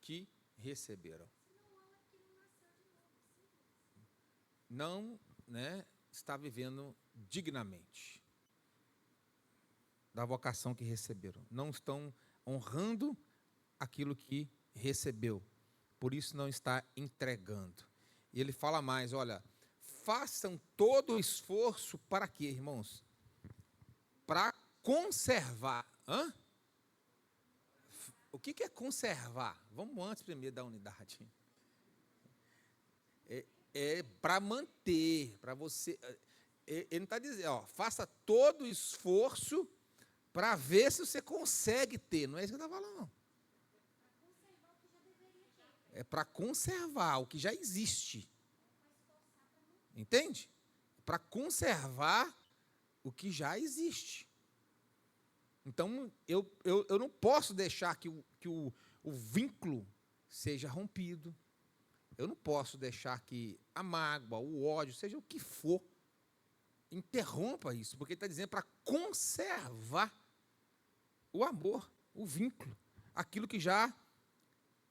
que receberam. Não, está vivendo dignamente da vocação que receberam. Não estão honrando aquilo que recebeu. Por isso não está entregando. E ele fala mais, olha, façam todo o esforço para quê, irmãos? Para conservar. O que é conservar? Vamos antes primeiro da unidade. É para manter, para você. Ele não está dizendo, ó, faça todo o esforço para ver se você consegue ter. Não é isso que eu estou falando, não. É para conservar o que já existe. Entende? Para conservar o que já existe. Então, eu não posso deixar que o vínculo seja rompido. Eu não posso deixar que a mágoa, o ódio, seja o que for, interrompa isso, porque ele está dizendo para conservar o amor, o vínculo, aquilo que já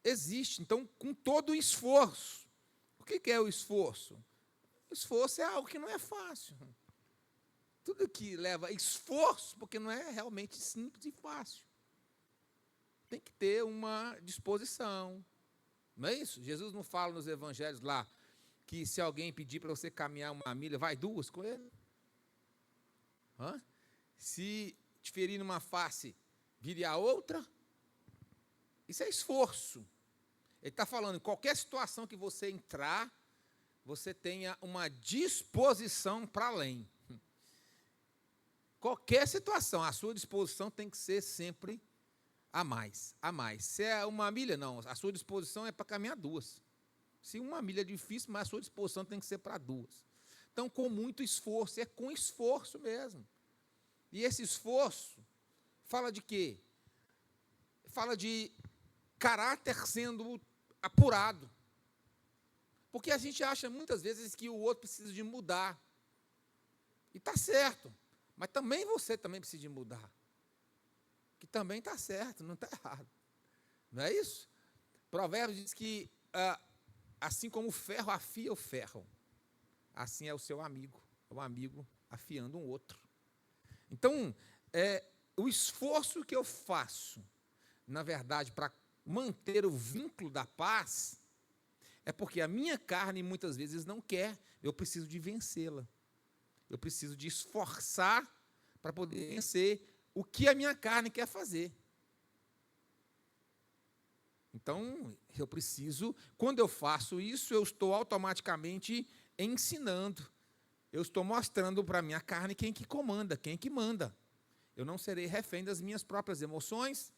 existe. Então, com todo o esforço. O que é o esforço? O esforço é algo que não é fácil. Tudo que leva esforço, porque não é realmente simples e fácil. Tem que ter uma disposição. Não é isso? Jesus não fala nos evangelhos lá que se alguém pedir para você caminhar uma milha, vai duas com ele? Se te ferir numa face, vire a outra? Isso é esforço. Ele está falando, em qualquer situação que você entrar, você tenha uma disposição para além. Qualquer situação, a sua disposição tem que ser sempre a mais, a mais. Se é uma milha, não, a sua disposição é para caminhar duas. Se uma milha é difícil, mas a sua disposição tem que ser para duas. Então, com muito esforço, é com esforço mesmo. E esse esforço fala de quê? Fala de caráter sendo apurado. Porque a gente acha muitas vezes que o outro precisa de mudar. E está certo. Mas também você também precisa de mudar. Que também está certo, não está errado. Não é isso? Provérbios diz que assim como o ferro afia o ferro, assim é o seu amigo, o amigo afiando um outro. Então, o esforço que eu faço, na verdade, para manter o vínculo da paz, é porque a minha carne muitas vezes não quer, eu preciso de vencê-la. Eu preciso de esforçar para poder vencer o que a minha carne quer fazer. Então, eu preciso, quando eu faço isso, eu estou automaticamente ensinando. Eu estou mostrando para a minha carne quem que comanda, quem que manda. Eu não serei refém das minhas próprias emoções,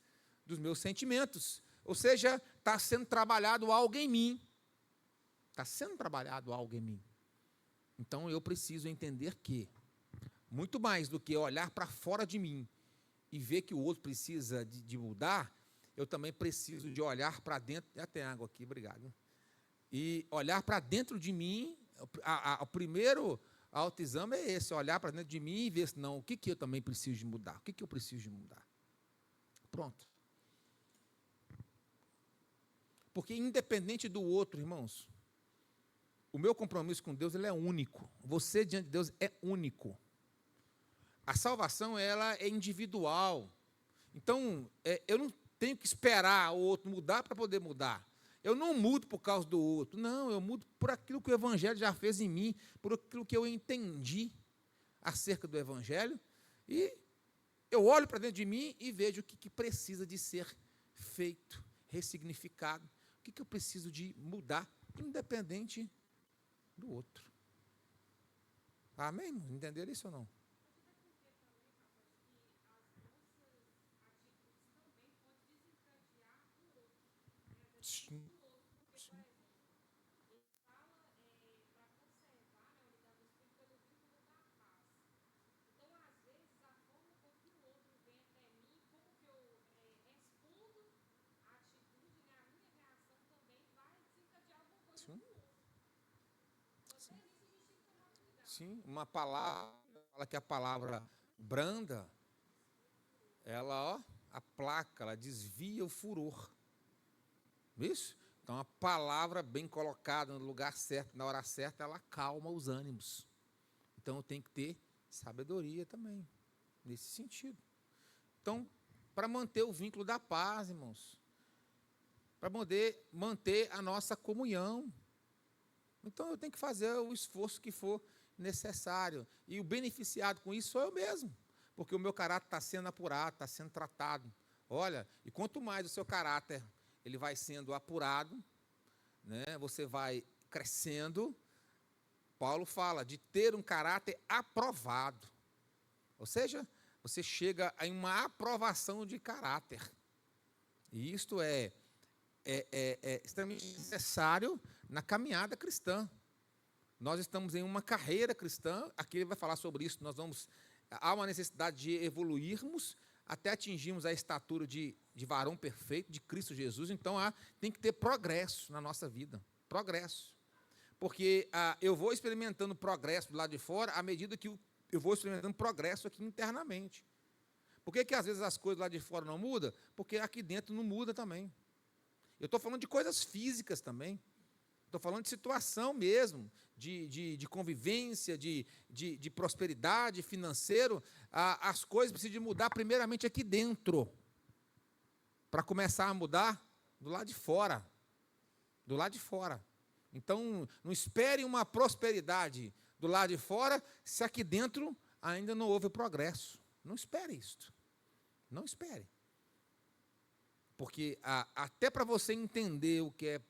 dos meus sentimentos. Ou seja, está sendo trabalhado algo em mim. Está sendo trabalhado algo em mim. Então, eu preciso entender que, muito mais do que olhar para fora de mim e ver que o outro precisa de mudar, eu também preciso de olhar para dentro. Já tem água aqui, obrigado. E olhar para dentro de mim, o primeiro autoexame é esse, olhar para dentro de mim e ver se não, o que eu também preciso de mudar, o que eu preciso de mudar. Pronto. Porque independente do outro, irmãos, o meu compromisso com Deus ele é único. Você diante de Deus é único. A salvação ela é individual. Então, eu não tenho que esperar o outro mudar para poder mudar. Eu não mudo por causa do outro. Não, eu mudo por aquilo que o Evangelho já fez em mim, por aquilo que eu entendi acerca do Evangelho. E eu olho para dentro de mim e vejo o que precisa de ser feito, ressignificado. O que eu preciso de mudar, independente do outro. Amém? Entenderam isso ou não? Sim. Sim. Sim. Sim. Uma palavra, fala que a palavra branda, ela aplaca, ela desvia o furor. Isso? Então, a palavra bem colocada no lugar certo, na hora certa, ela acalma os ânimos. Então, eu tenho que ter sabedoria também, nesse sentido. Então, para manter o vínculo da paz, irmãos, para poder manter a nossa comunhão. Então, eu tenho que fazer o esforço que for necessário. E o beneficiado com isso sou eu mesmo, porque o meu caráter está sendo apurado, está sendo tratado. Olha, e quanto mais o seu caráter ele vai sendo apurado, né, você vai crescendo, Paulo fala de ter um caráter aprovado. Ou seja, você chega em uma aprovação de caráter. E isto é extremamente necessário na caminhada cristã. Nós estamos em uma carreira cristã, aqui ele vai falar sobre isso, há uma necessidade de evoluirmos até atingirmos a estatura de varão perfeito, de Cristo Jesus. Então, tem que ter progresso na nossa vida, progresso. Porque eu vou experimentando progresso do lado de fora à medida que eu vou experimentando progresso aqui internamente. Por que às vezes as coisas lá de fora não mudam? Porque aqui dentro não muda também. Eu estou falando de coisas físicas também. Estou falando de situação mesmo, de convivência, de prosperidade financeiro. As coisas precisam de mudar primeiramente aqui dentro, para começar a mudar do lado de fora. Do lado de fora. Então, não espere uma prosperidade do lado de fora, se aqui dentro ainda não houve progresso. Não espere isto. Não espere. Porque até para você entender o que é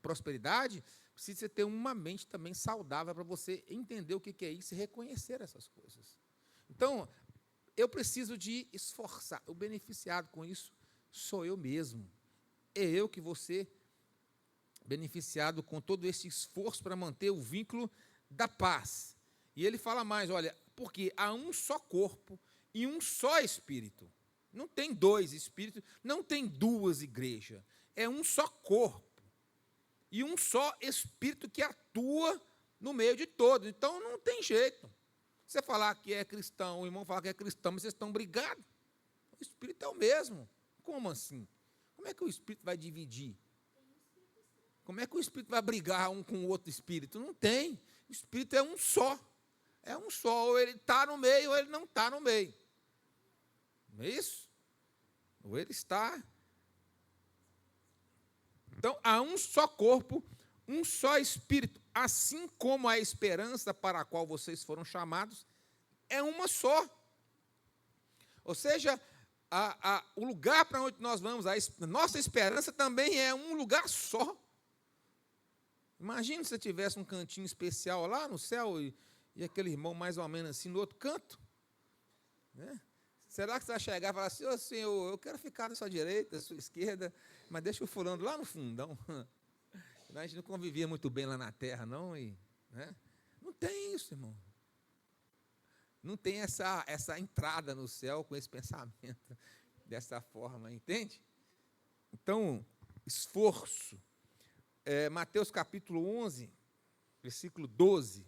prosperidade, precisa ter uma mente também saudável para você entender o que é isso e reconhecer essas coisas. Então, eu preciso de esforçar. O beneficiado com isso sou eu mesmo. É eu que vou ser beneficiado com todo esse esforço para manter o vínculo da paz. E ele fala mais, olha, porque há um só corpo e um só espírito. Não tem dois espíritos, não tem duas igrejas. É um só corpo. E um só espírito que atua no meio de todos. Então, não tem jeito. Você falar que é cristão, o irmão falar que é cristão, mas vocês estão brigados. O espírito é o mesmo. Como assim? Como é que o espírito vai dividir? Como é que o espírito vai brigar um com o outro espírito? Não tem. O espírito é um só. É um só. Ou ele está no meio, ou ele não está no meio. Não é isso? Ou ele está. Então, há um só corpo, um só espírito. Assim como a esperança para a qual vocês foram chamados é uma só. Ou seja, o lugar para onde nós vamos, a nossa esperança também é um lugar só. Imagina se você tivesse um cantinho especial lá no céu e aquele irmão mais ou menos assim no outro canto. Né? Será que você vai chegar e falar assim, ô Senhor, eu quero ficar na sua direita, na sua esquerda, mas deixa o fulano lá no fundão. A gente não convivia muito bem lá na terra, não. Né? Não tem isso, irmão. Não tem essa entrada no céu com esse pensamento dessa forma, entende? Então, esforço. Mateus capítulo 11, versículo 12,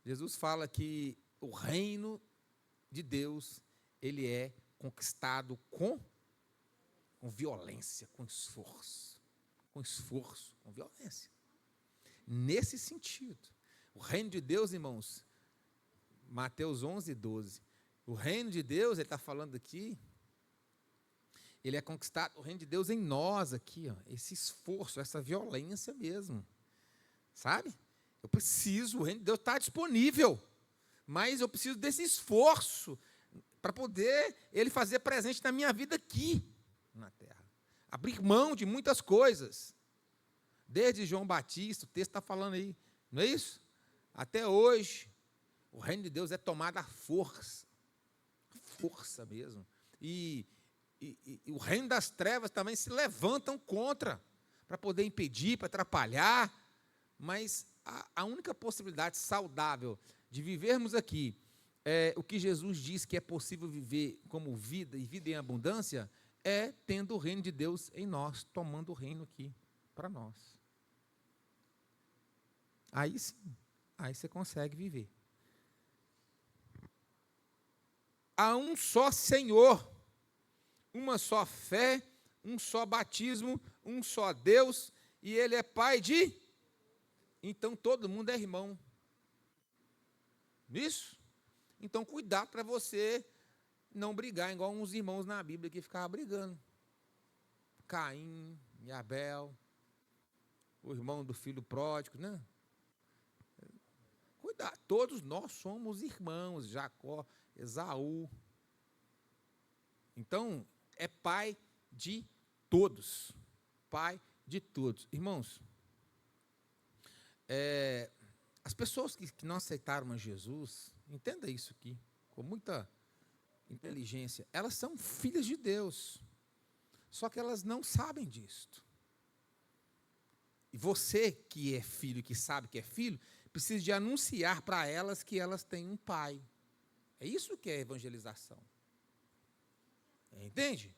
Jesus fala que o reino de Deus, ele é conquistado com violência, com esforço, com violência. Nesse sentido, o reino de Deus, irmãos, Mateus 11, 12, o reino de Deus, ele está falando aqui, ele é conquistado, o reino de Deus em nós aqui, ó, esse esforço, essa violência mesmo, sabe? Eu preciso, o reino de Deus está disponível, mas eu preciso desse esforço para poder ele fazer presente na minha vida aqui na terra. Abrir mão de muitas coisas. Desde João Batista, o texto está falando aí, não é isso? Até hoje, o reino de Deus é tomado à força mesmo. E o reino das trevas também se levantam contra, para poder impedir, para atrapalhar, mas a única possibilidade saudável de vivermos aqui, o que Jesus diz que é possível viver como vida, e vida em abundância, é tendo o reino de Deus em nós, tomando o reino aqui para nós. Aí sim, aí você consegue viver. Há um só Senhor, uma só fé, um só batismo, um só Deus, e Ele é Pai de... Então, todo mundo é irmão. Isso? Então, cuidado para você não brigar, igual uns irmãos na Bíblia que ficavam brigando. Caim e Abel, o irmão do filho pródigo, né? Cuidado, todos nós somos irmãos, Jacó, Esaú. Então, é pai de todos. Pai de todos. Irmãos, As pessoas que não aceitaram a Jesus, entenda isso aqui, com muita inteligência, elas são filhas de Deus, só que elas não sabem disto. E você que é filho, que sabe que é filho, precisa de anunciar para elas que elas têm um pai. É isso que é evangelização. Entende?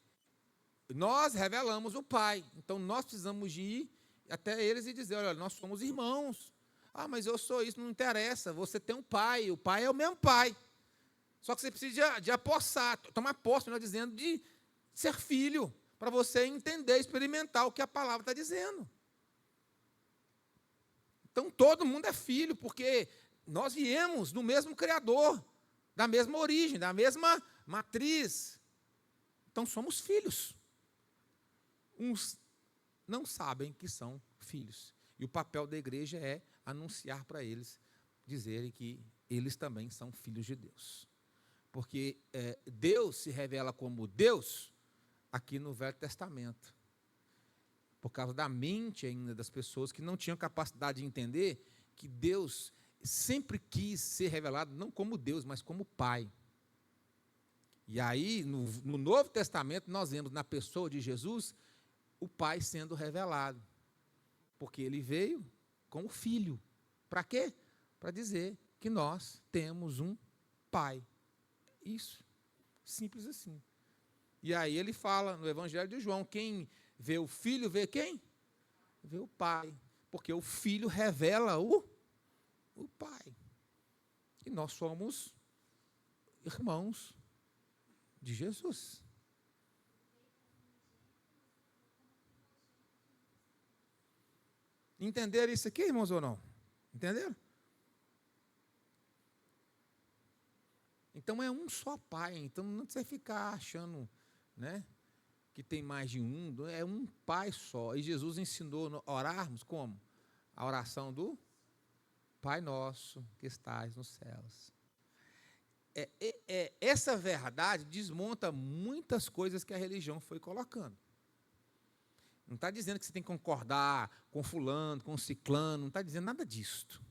Nós revelamos o pai, então nós precisamos de ir até eles e dizer, olha, nós somos irmãos. Ah, mas eu sou isso, não interessa, você tem um pai, o pai é o mesmo pai. Só que você precisa de apossar, tomar posse, melhor dizendo, de ser filho, para você entender, experimentar o que a palavra está dizendo. Então, todo mundo é filho, porque nós viemos do mesmo Criador, da mesma origem, da mesma matriz. Então, somos filhos. Uns não sabem que são filhos. E o papel da igreja é anunciar para eles, dizerem que eles também são filhos de Deus. Porque Deus se revela como Deus aqui no Velho Testamento. Por causa da mente ainda das pessoas que não tinham capacidade de entender que Deus sempre quis ser revelado não como Deus, mas como Pai. E aí, no Novo Testamento, nós vemos na pessoa de Jesus o Pai sendo revelado. Porque ele veio como filho. Para quê? Para dizer que nós temos um Pai. Isso. Simples assim. E aí ele fala no Evangelho de João, quem vê o filho, vê quem? Vê o pai. Porque o filho revela o pai. E nós somos irmãos de Jesus. Entenderam isso aqui, irmãos, ou não? Entenderam? Então é um só pai. Então não precisa ficar achando, né, que tem mais de um, é um pai só. E Jesus ensinou a orarmos como? A oração do Pai Nosso que estás nos céus. Essa verdade desmonta muitas coisas que a religião foi colocando. Não está dizendo que você tem que concordar com fulano, com ciclano, não está dizendo nada disto.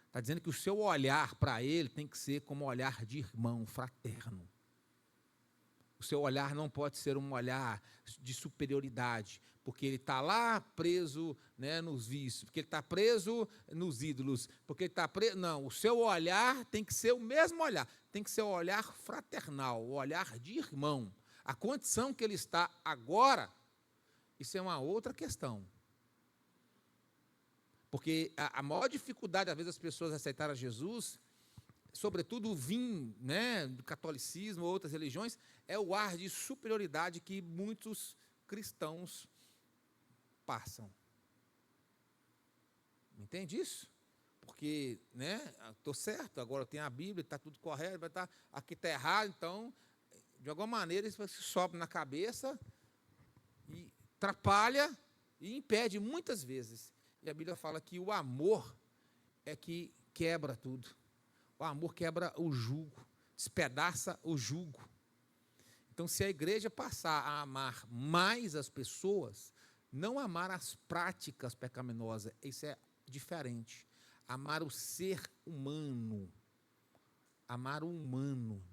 Está dizendo que o seu olhar para ele tem que ser como olhar de irmão, fraterno. O seu olhar não pode ser um olhar de superioridade, porque ele está lá preso, né, nos vícios, porque ele está preso nos ídolos, porque ele está preso... Não, o seu olhar tem que ser o mesmo olhar, tem que ser o olhar fraternal, o olhar de irmão. A condição que ele está agora, isso é uma outra questão. Porque a maior dificuldade, às vezes, das pessoas aceitarem Jesus, sobretudo né, do catolicismo ou outras religiões, é o ar de superioridade que muitos cristãos passam. Entende isso? Porque, né, estou certo, agora eu tenho a Bíblia, está tudo correto, vai estar, aqui está errado, então, de alguma maneira, isso sobe na cabeça e atrapalha e impede muitas vezes. E a Bíblia fala que o amor é que quebra tudo. O amor quebra o jugo, despedaça o jugo. Então, se a igreja passar a amar mais as pessoas, não amar as práticas pecaminosas, isso é diferente. Amar o ser humano. Amar o humano.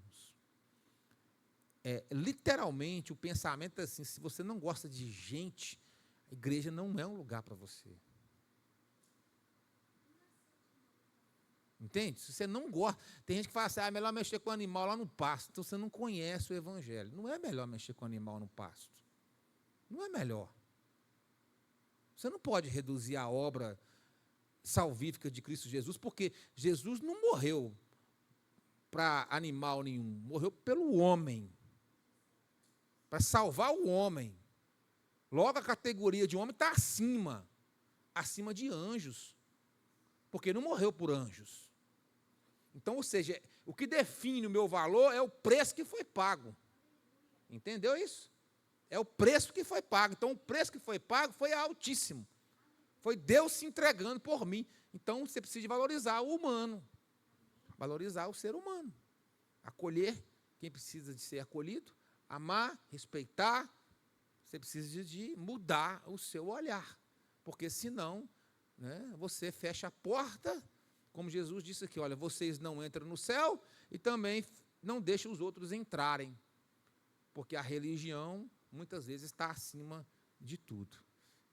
Literalmente, o pensamento é assim, se você não gosta de gente, a igreja não é um lugar para você. Entende? Se você não gosta, tem gente que fala assim, é melhor mexer com o animal lá no pasto, então você não conhece o evangelho. Não é melhor mexer com o animal no pasto. Não é melhor. Você não pode reduzir a obra salvífica de Cristo Jesus, porque Jesus não morreu para animal nenhum, morreu pelo homem, para salvar o homem. Logo a categoria de homem está acima de anjos, porque não morreu por anjos. Então, ou seja, o que define o meu valor é o preço que foi pago. Entendeu isso? É o preço que foi pago. Então, o preço que foi pago foi altíssimo. Foi Deus se entregando por mim. Então, você precisa valorizar o humano. Valorizar o ser humano. Acolher quem precisa de ser acolhido. Amar, respeitar. Você precisa de mudar o seu olhar. Porque, senão, né, você fecha a porta, como Jesus disse aqui, olha, vocês não entram no céu e também não deixam os outros entrarem, porque a religião muitas vezes está acima de tudo.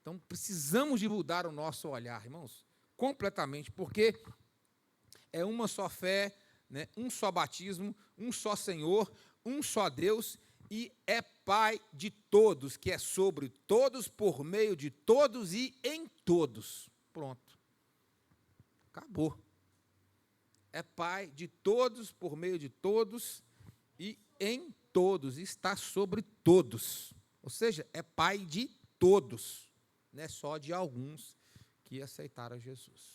Então, precisamos de mudar o nosso olhar, irmãos, completamente, porque é uma só fé, né, um só batismo, um só Senhor, um só Deus, e é Pai de todos, que é sobre todos, por meio de todos e em todos. Pronto. Acabou. É Pai de todos, por meio de todos e em todos, está sobre todos. Ou seja, é Pai de todos, não é só de alguns que aceitaram Jesus.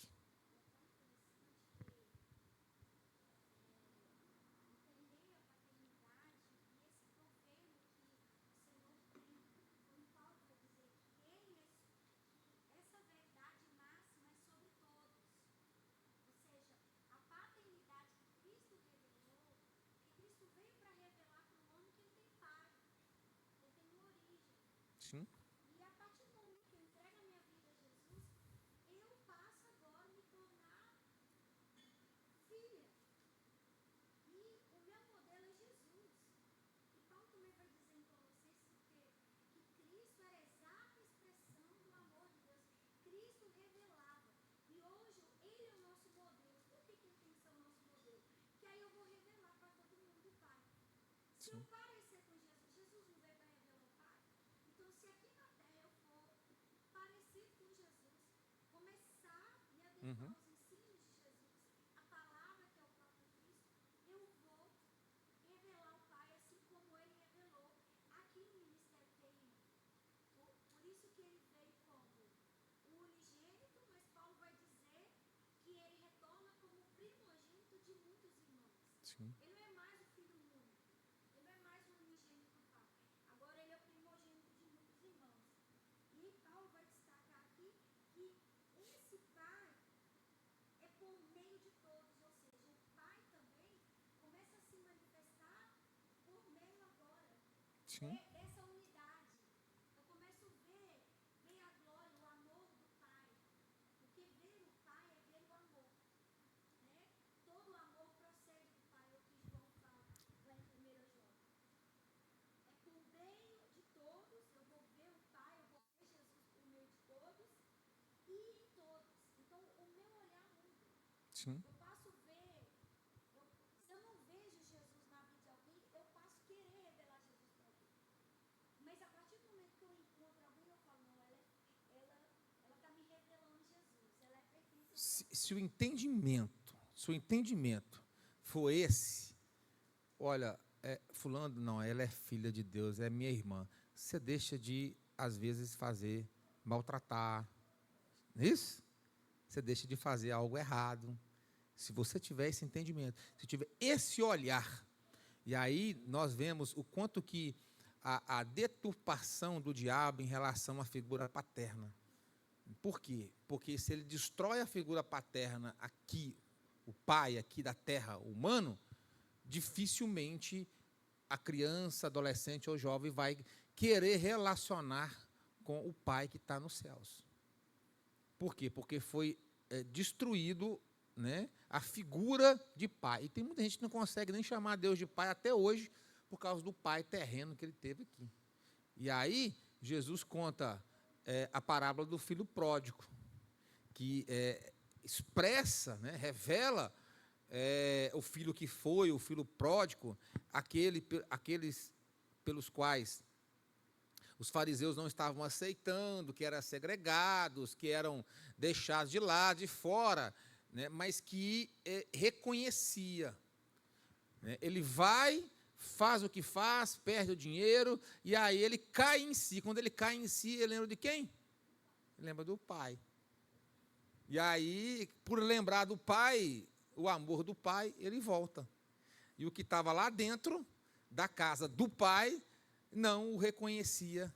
Sim. E a partir do momento que eu entrego a minha vida a Jesus, eu passo agora a me tornar filha. E o meu modelo é Jesus. E Paulo também vai dizer em Colossenses que Cristo era a exata expressão do amor de Deus. Cristo revelava. E hoje Ele é o nosso modelo. Por que Ele tem que ser o nosso modelo? Que aí eu vou revelar para todo mundo o Pai. Se eu parecer com Jesus, Jesus não veio para revelar o Pai. Então, se aqui na terra eu for parecido com Jesus, começar a me adequar aos ensinos de Jesus, a palavra que é o próprio Cristo, eu vou revelar o Pai assim como Ele revelou aqui no ministério terreno. Por isso que Ele veio como o unigênito, mas Paulo vai dizer que Ele retorna como o primogênito de muitos irmãos. Sim. Ele não é mais o filho único. Ele não é mais o unigênito do Pai. Agora ele é o primogênito de muitos irmãos. E Paulo vai destacar aqui que esse Pai é por meio de todos, ou seja, o Pai também começa a se manifestar por meio agora. Sim. Essa unidade. Eu começo a ver a glória, o amor do Pai. Porque ver o Pai é ver o amor. Né? Todo amor procede do Pai, é o que João fala lá em 1 João. É por meio de todos, eu vou ver o Pai, eu vou ver Jesus por meio de todos e em todos. Então, o meu olhar muda. Sim. Eu passo a ver, se eu não vejo Jesus na vida de alguém, eu passo a querer revelar Jesus para alguém. Mas a partir do momento que eu encontro alguém, eu falo, não, ela está me revelando Jesus, ela é perfeita. Se o entendimento for esse, olha, fulano, não, ela é filha de Deus, é minha irmã, você deixa de, às vezes, maltratar, não é isso? Você deixa de fazer algo errado, se você tiver esse entendimento, se tiver esse olhar, e aí nós vemos o quanto que a deturpação do diabo em relação à figura paterna. Por quê? Porque se ele destrói a figura paterna aqui, o pai aqui da terra humano, dificilmente a criança, adolescente ou jovem vai querer relacionar com o pai que está nos céus. Por quê? Porque foi destruído, né, a figura de pai. E tem muita gente que não consegue nem chamar Deus de pai até hoje, por causa do pai terreno que ele teve aqui. E aí, Jesus conta a parábola do filho pródigo, que expressa, né, revela o filho que foi, o filho pródigo, aqueles pelos quais os fariseus não estavam aceitando, que eram segregados, que eram deixados de lado, de fora, né, mas que reconhecia. Né, ele vai, faz o que faz, perde o dinheiro, e aí ele cai em si. Quando ele cai em si, ele lembra de quem? Ele lembra do pai. E aí, por lembrar do pai, o amor do pai, ele volta. E o que estava lá dentro da casa do pai, não o reconhecia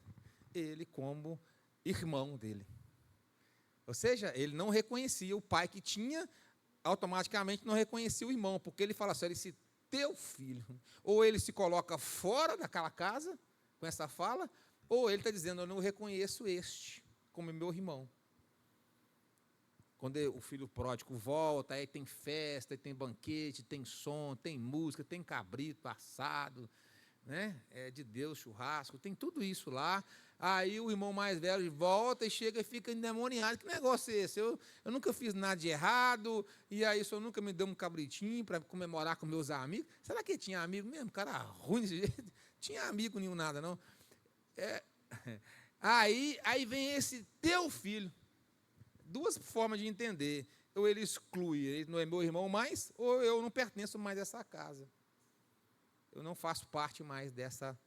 ele como irmão dele. Ou seja, ele não reconhecia o pai que tinha, automaticamente não reconhecia o irmão, porque ele fala assim, esse teu filho, ou ele se coloca fora daquela casa, com essa fala, ou ele está dizendo, eu não reconheço este como meu irmão. quando o filho pródigo volta, aí tem festa, aí tem banquete, tem som, tem música, tem cabrito assado, né? É de Deus, churrasco, tem tudo isso lá. Aí o irmão mais velho volta e chega e fica endemoniado. Que negócio é esse? Eu nunca fiz nada de errado, e aí o senhor nunca me deu um cabritinho para comemorar com meus amigos. Será que ele tinha amigo mesmo? Cara ruim desse jeito? Tinha amigo nenhum, nada, não. Aí vem esse teu filho. Duas formas de entender. Ou ele exclui, ele não é meu irmão mais, ou eu não pertenço mais a essa casa. Eu não faço parte mais dessa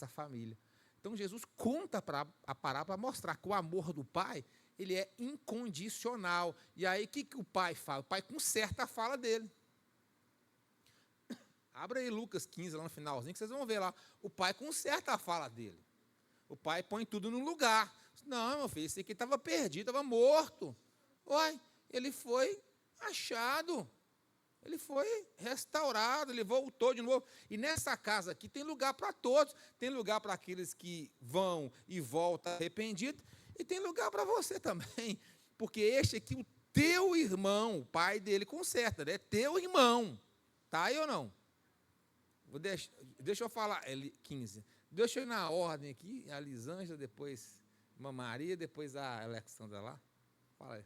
família. Então, Jesus conta a parábola para mostrar que o amor do pai, ele é incondicional. E aí, o que o pai fala? O pai conserta a fala dele. Abra aí Lucas 15, lá no finalzinho, que vocês vão ver lá. O pai conserta a fala dele. O pai põe tudo no lugar. Não, meu filho, esse aqui estava perdido, estava morto. Uai, ele foi achado. Ele foi restaurado, ele voltou de novo. E nessa casa aqui tem lugar para todos. Tem lugar para aqueles que vão e voltam arrependidos. E tem lugar para você também. Porque este aqui, o teu irmão, o pai dele conserta, né? Teu irmão. Tá aí ou não? Deixa eu falar, 15. Deixa eu ir na ordem aqui. A Lisângela, depois a Maria, depois a Alexandra lá. Fala aí.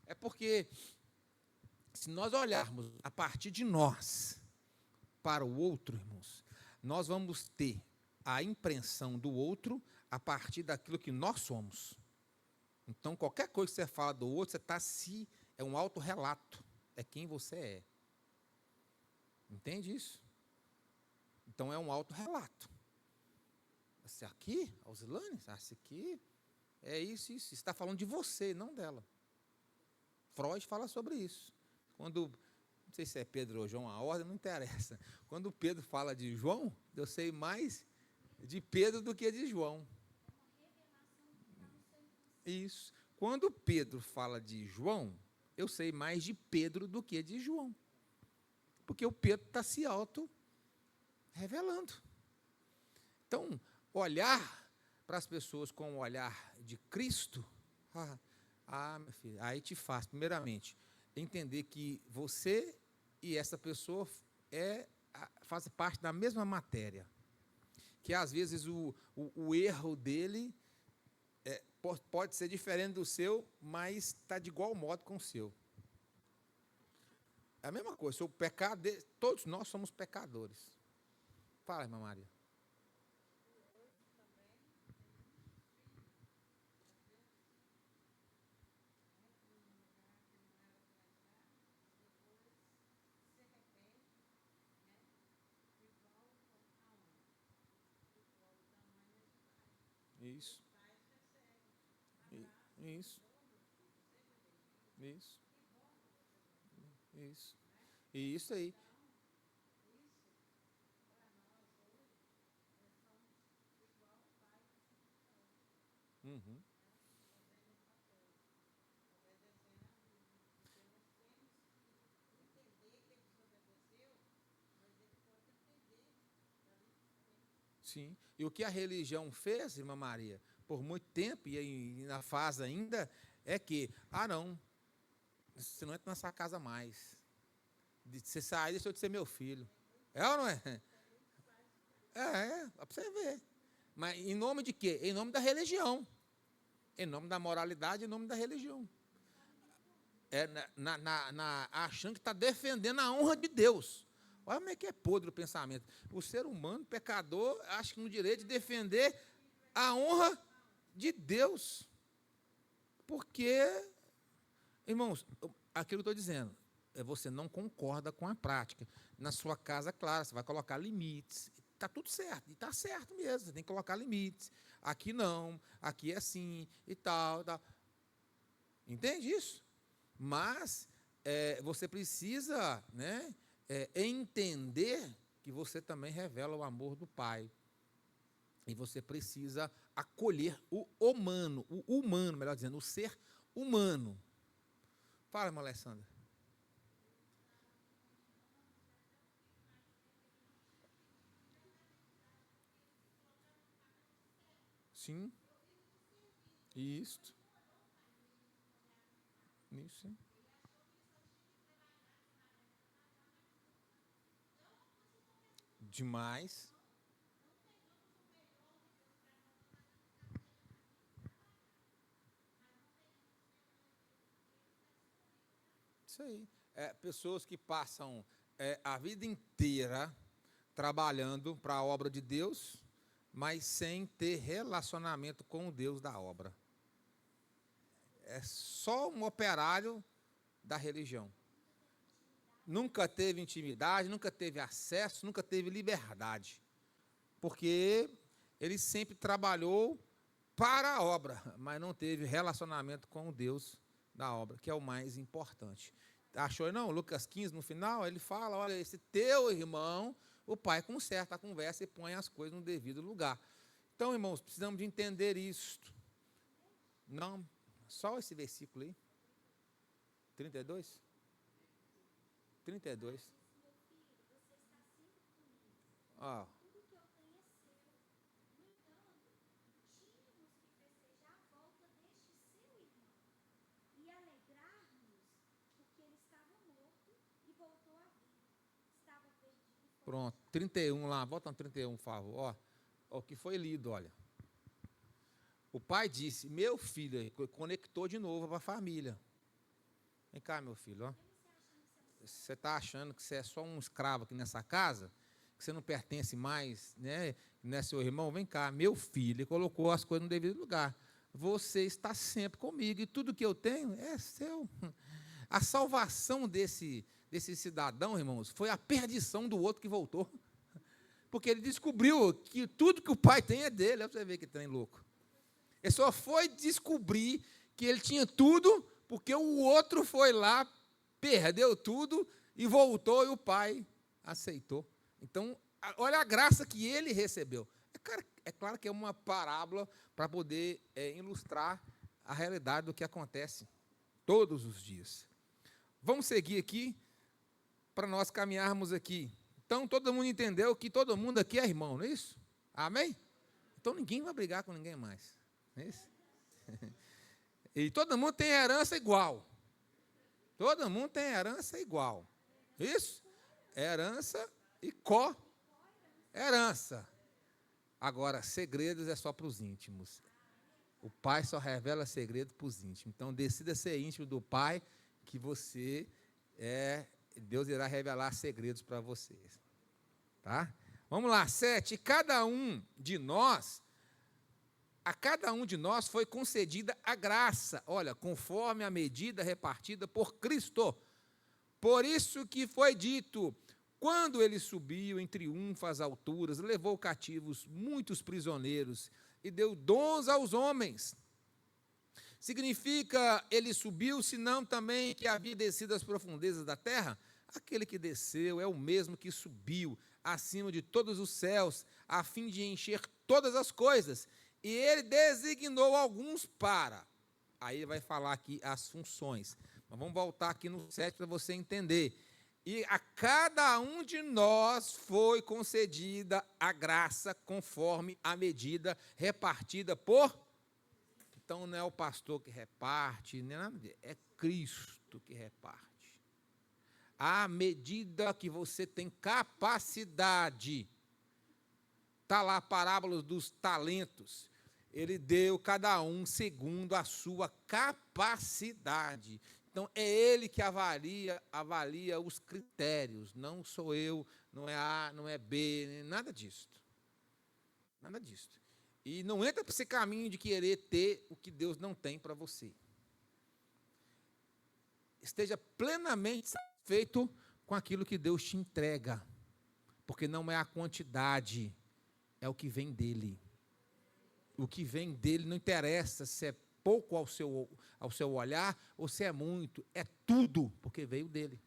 É porque, se nós olharmos a partir de nós para o outro, irmãos, nós vamos ter a impressão do outro a partir daquilo que nós somos. Então, qualquer coisa que você fala do outro, você está é um autorrelato, é quem você é. Entende isso? Então, é um autorrelato. Esse aqui, Alzilane, esse aqui, é isso. Você está falando de você, não dela. Freud fala sobre isso. Quando, não sei se é Pedro ou João, a ordem não interessa. Quando Pedro fala de João, eu sei mais de Pedro do que de João. Isso. Quando Pedro fala de João, eu sei mais de Pedro do que de João. Porque o Pedro está se auto-revelando. Então, olhar para as pessoas com o olhar de Cristo, meu filho, aí te faz, primeiramente, entender que você e essa pessoa fazem parte da mesma matéria. Que, às vezes, o erro dele pode ser diferente do seu, mas está de igual modo com o seu. É a mesma coisa, o pecado todos nós somos pecadores. Fala, irmã Maria. Isso. Isso. Isso. Isso. E isso aí. Uhum. Sim. E o que a religião fez, irmã Maria, por muito tempo, e na fase ainda, é que, não, você não entra nessa casa mais. Você sair, deixa eu de ser meu filho. É ou não é? Para você ver. Mas em nome de quê? Em nome da religião. Em nome da moralidade, em nome da religião. Achando que está defendendo a honra de Deus. Olha como é que é podre o pensamento. O ser humano, pecador, acha que no direito de defender a honra de Deus. Porque, irmãos, aquilo que eu estou dizendo, você não concorda com a prática. Na sua casa, claro, você vai colocar limites. Está tudo certo, e está certo mesmo, você tem que colocar limites. Aqui não, aqui é assim, e tal. Entende isso? Mas você precisa, né, entender que você também revela o amor do Pai. E você precisa acolher o humano, melhor dizendo, o ser humano. Fala, irmã Alessandra. Sim. Isso. Isso. Demais. Isso aí. Pessoas que passam a vida inteira trabalhando para a obra de Deus, mas sem ter relacionamento com o Deus da obra. É só um operário da religião. Nunca teve intimidade, nunca teve acesso, nunca teve liberdade. Porque ele sempre trabalhou para a obra, mas não teve relacionamento com o Deus da obra, que é o mais importante. Achou, não? Lucas 15, no final, ele fala, olha, esse teu irmão, o pai conserta a conversa e põe as coisas no devido lugar. Então, irmãos, precisamos de entender isto. Não, só esse versículo aí. 32? 32. Ó. Pronto, 31 lá, volta no 31, por favor. Ó, o que foi lido, olha. O pai disse, meu filho, conectou de novo para a família. Vem cá, meu filho, ó. Você está achando que você é só um escravo aqui nessa casa? Que você não pertence mais, né? Não é seu irmão? Vem cá, meu filho, ele colocou as coisas no devido lugar. Você está sempre comigo e tudo que eu tenho é seu. A salvação desse cidadão, irmãos, foi a perdição do outro que voltou. Porque ele descobriu que tudo que o pai tem é dele. Olha para você ver que trem louco. Ele só foi descobrir que ele tinha tudo porque o outro foi lá, perdeu tudo e voltou e o pai aceitou. Então, olha a graça que ele recebeu. É claro que é uma parábola para poder ilustrar a realidade do que acontece todos os dias. Vamos seguir aqui para nós caminharmos aqui. Então, todo mundo entendeu que todo mundo aqui é irmão, não é isso? Amém? Então, ninguém vai brigar com ninguém mais. Não é isso? E todo mundo tem herança igual. Todo mundo tem herança igual. Isso? Herança e co-herança. Agora, segredos é só para os íntimos. O pai só revela segredos para os íntimos. Então, decida ser íntimo do pai, que você Deus irá revelar segredos para vocês. Tá? Vamos lá, 7. A cada um de nós foi concedida a graça, olha, conforme a medida repartida por Cristo. Por isso que foi dito, quando ele subiu em triunfo às alturas, levou cativos muitos prisioneiros e deu dons aos homens. Significa ele subiu, senão também que havia descido às profundezas da terra? Aquele que desceu é o mesmo que subiu acima de todos os céus, a fim de encher todas as coisas. E ele designou alguns para. Aí ele vai falar aqui as funções. Mas vamos voltar aqui no 7 para você entender. E a cada um de nós foi concedida a graça conforme a medida repartida por. Então não é o pastor que reparte, nem nada disso, é Cristo que reparte. À medida que você tem capacidade. Está lá a parábola dos talentos. Ele deu cada um segundo a sua capacidade. Então, é ele que avalia os critérios. Não sou eu, não é A, não é B, nada disso. Nada disso. E não entra para esse caminho de querer ter o que Deus não tem para você. Esteja plenamente satisfeito com aquilo que Deus te entrega. Porque não é a quantidade, é o que vem dele. O que vem dele não interessa se é pouco ao seu olhar ou se é muito. É tudo, porque veio dele.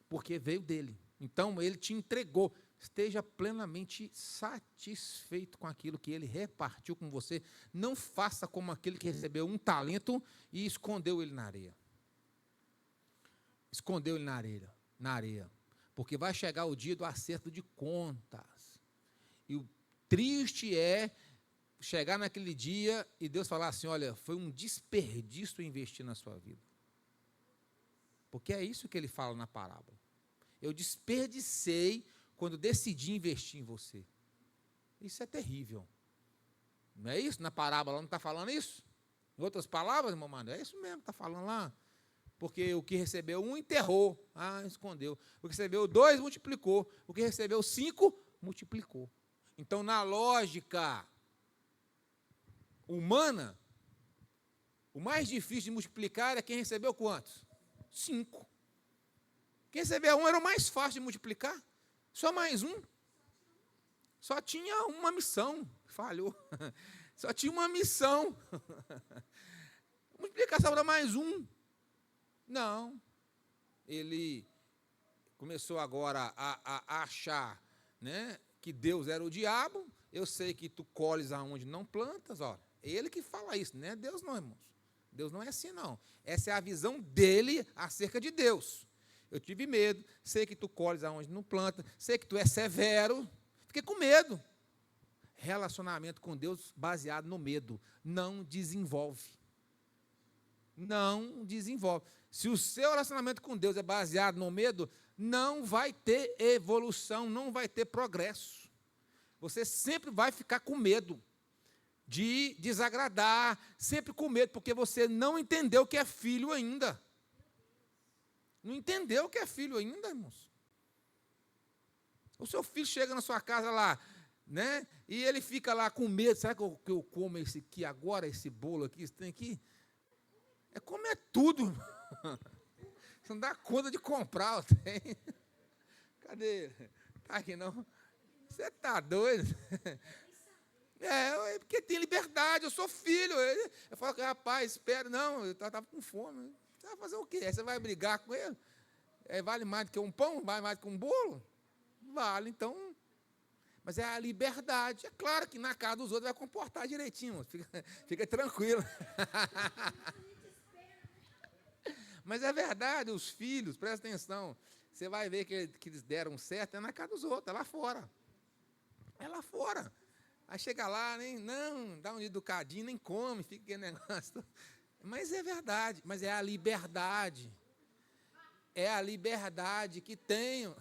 Porque veio dele. Então, ele te entregou. Esteja plenamente satisfeito com aquilo que ele repartiu com você. Não faça como aquele que recebeu um talento e escondeu ele na areia. Escondeu ele na areia. Porque vai chegar o dia do acerto de contas. E o triste é chegar naquele dia e Deus falar assim, olha, foi um desperdício investir na sua vida. Porque é isso que ele fala na parábola. Eu desperdicei quando decidi investir em você. Isso é terrível. Não é isso? Na parábola não está falando isso? Em outras palavras, irmão Mano, é isso mesmo que está falando lá. Porque o que recebeu um, enterrou. Escondeu. O que recebeu 2, multiplicou. O que recebeu 5, multiplicou. Então, na lógica humana, o mais difícil de multiplicar é quem recebeu quantos? 5. Quem recebeu 1 era o mais fácil de multiplicar. Só mais um. Só tinha uma missão. Falhou. Só tinha uma missão. Multiplicação para mais um. Não. Ele começou agora a achar, né, que Deus era o diabo. Eu sei que tu colhes aonde não plantas. Ó. É ele que fala isso, não é Deus não, irmãos. Deus não é assim, não. Essa é a visão dele acerca de Deus. Eu tive medo, sei que tu colhes aonde não planta, sei que tu é severo, fiquei com medo. Relacionamento com Deus baseado no medo não desenvolve. Não desenvolve. Se o seu relacionamento com Deus é baseado no medo, não vai ter evolução, não vai ter progresso. Você sempre vai ficar com medo de desagradar, sempre com medo, porque você não entendeu que é filho ainda. Não entendeu que é filho ainda, irmãos? O seu filho chega na sua casa lá, né? E ele fica lá com medo. Será que eu como esse aqui agora, esse bolo aqui, isso tem aqui? É comer tudo. Você não dá conta de comprar, tem. Cadê? Tá aqui não. Você está doido? É porque tem liberdade, eu sou filho. Eu falo, rapaz, espera, não, eu estava com fome. Você vai fazer o quê? Aí você vai brigar com ele? Vale mais do que um pão? Vale mais do que um bolo? Vale, então. Mas é a liberdade. É claro que na casa dos outros vai comportar direitinho. Fica tranquilo. Mas é verdade, os filhos, presta atenção. Você vai ver que eles deram certo, é na casa dos outros, é lá fora. É lá fora. Aí chega lá, nem, não, dá um educadinho, nem come, fica aquele negócio. Mas é verdade, mas é a liberdade. É a liberdade que tenho.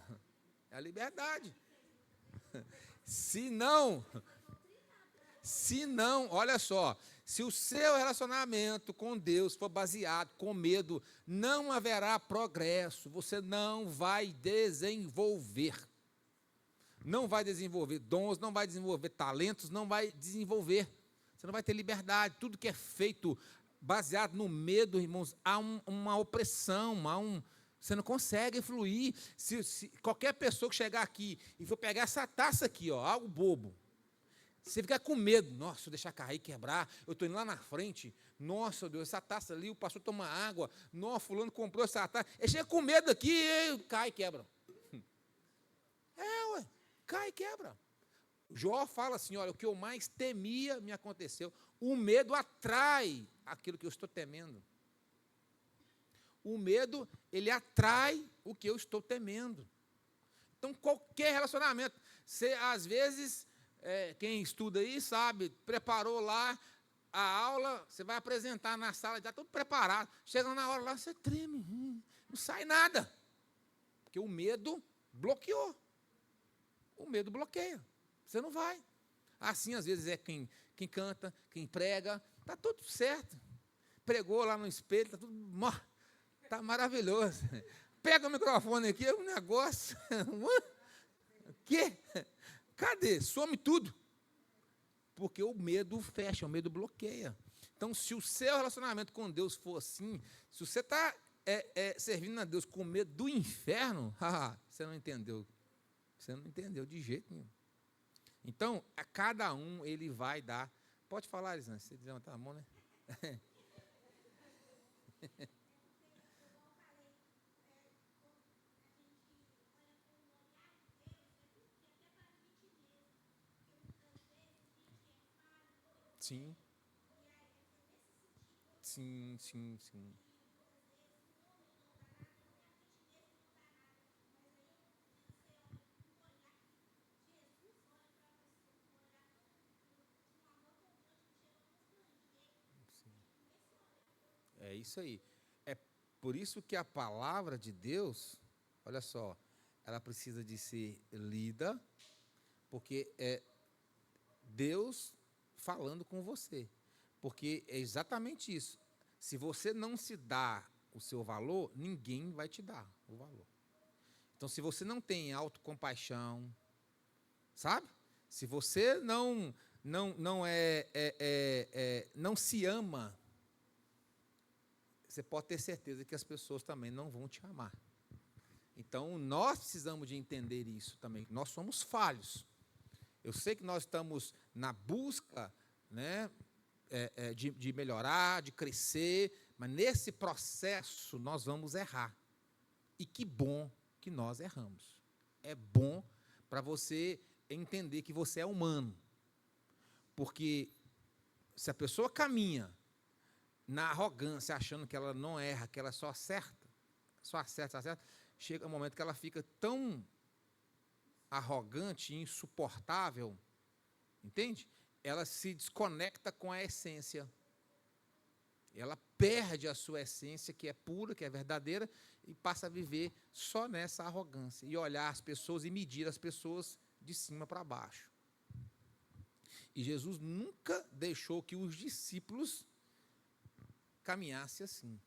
É a liberdade. Se não, olha só, se o seu relacionamento com Deus for baseado com medo, não haverá progresso, você não vai desenvolver. Não vai desenvolver dons, não vai desenvolver talentos, não vai desenvolver. Você não vai ter liberdade. Tudo que é feito baseado no medo, irmãos, há uma opressão, você não consegue fluir. Se qualquer pessoa que chegar aqui e for pegar essa taça aqui, ó, algo bobo, você fica com medo. Nossa, se eu deixar cair, quebrar, eu estou indo lá na frente. Nossa, Deus, essa taça ali, o pastor toma água. Nossa, fulano comprou essa taça. Ele chega com medo aqui, cai e quebra. Ué, cai e quebra. Jó fala assim, olha, o que eu mais temia me aconteceu. O medo atrai aquilo que eu estou temendo. O medo, ele atrai o que eu estou temendo. Então, qualquer relacionamento, você, às vezes, quem estuda aí sabe, preparou lá a aula, você vai apresentar na sala, já tudo preparado. Chega na hora lá, você treme, não sai nada. Porque o medo bloqueou. O medo bloqueia. Você não vai. Assim, às vezes, é quem canta, quem prega, está tudo certo. Pregou lá no espelho, está tudo... Está maravilhoso. Pega o microfone aqui, é um negócio. O quê? Cadê? Some tudo. Porque o medo fecha, o medo bloqueia. Então, se o seu relacionamento com Deus for assim, se você está servindo a Deus com medo do inferno, você não entendeu. Você não entendeu de jeito nenhum. Então, a cada um ele vai dar. Pode falar, Elisângela, se você levantar a mão, né? Sim. Sim, sim, sim. É isso aí. É por isso que a palavra de Deus, olha só, ela precisa de ser lida, porque é Deus falando com você. Porque é exatamente isso. Se você não se dá o seu valor, ninguém vai te dar o valor. Então, se você não tem autocompaixão, sabe? Se você não se ama, você pode ter certeza que as pessoas também não vão te amar. Então, nós precisamos de entender isso também. Nós somos falhos. Eu sei que nós estamos na busca, né, de melhorar, de crescer, mas nesse processo nós vamos errar. E que bom que nós erramos. É bom para você entender que você é humano. Porque se a pessoa caminha na arrogância, achando que ela não erra, que ela só acerta, chega um momento que ela fica tão arrogante e insuportável, entende? Ela se desconecta com a essência. Ela perde a sua essência, que é pura, que é verdadeira, e passa a viver só nessa arrogância, e olhar as pessoas e medir as pessoas de cima para baixo. E Jesus nunca deixou que os discípulos caminhassem assim,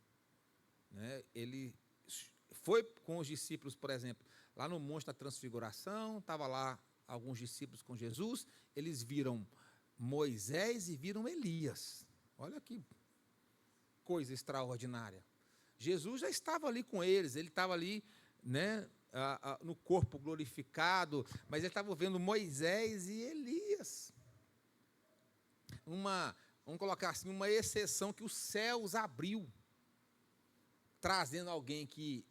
né? Ele foi com os discípulos, por exemplo, lá no Monte da Transfiguração, estava lá alguns discípulos com Jesus, eles viram Moisés e viram Elias. Olha que coisa extraordinária. Jesus já estava ali com eles, ele estava ali, né, no corpo glorificado, mas ele estava vendo Moisés e Elias. Vamos colocar assim, uma exceção que os céus abriu, trazendo alguém que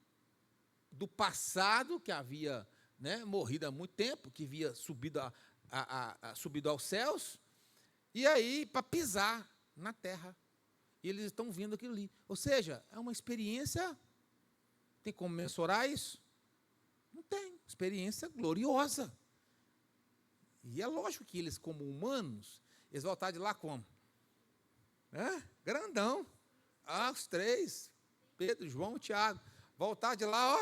do passado, que havia, né, morrido há muito tempo, que havia subido aos céus, e aí para pisar na terra. E eles estão vendo aquilo ali. Ou seja, é uma experiência, tem como mensurar isso? Não tem. Experiência gloriosa. E é lógico que eles, como humanos, eles voltaram de lá como? Grandão. Os três, Pedro, João e Tiago. Voltar de lá,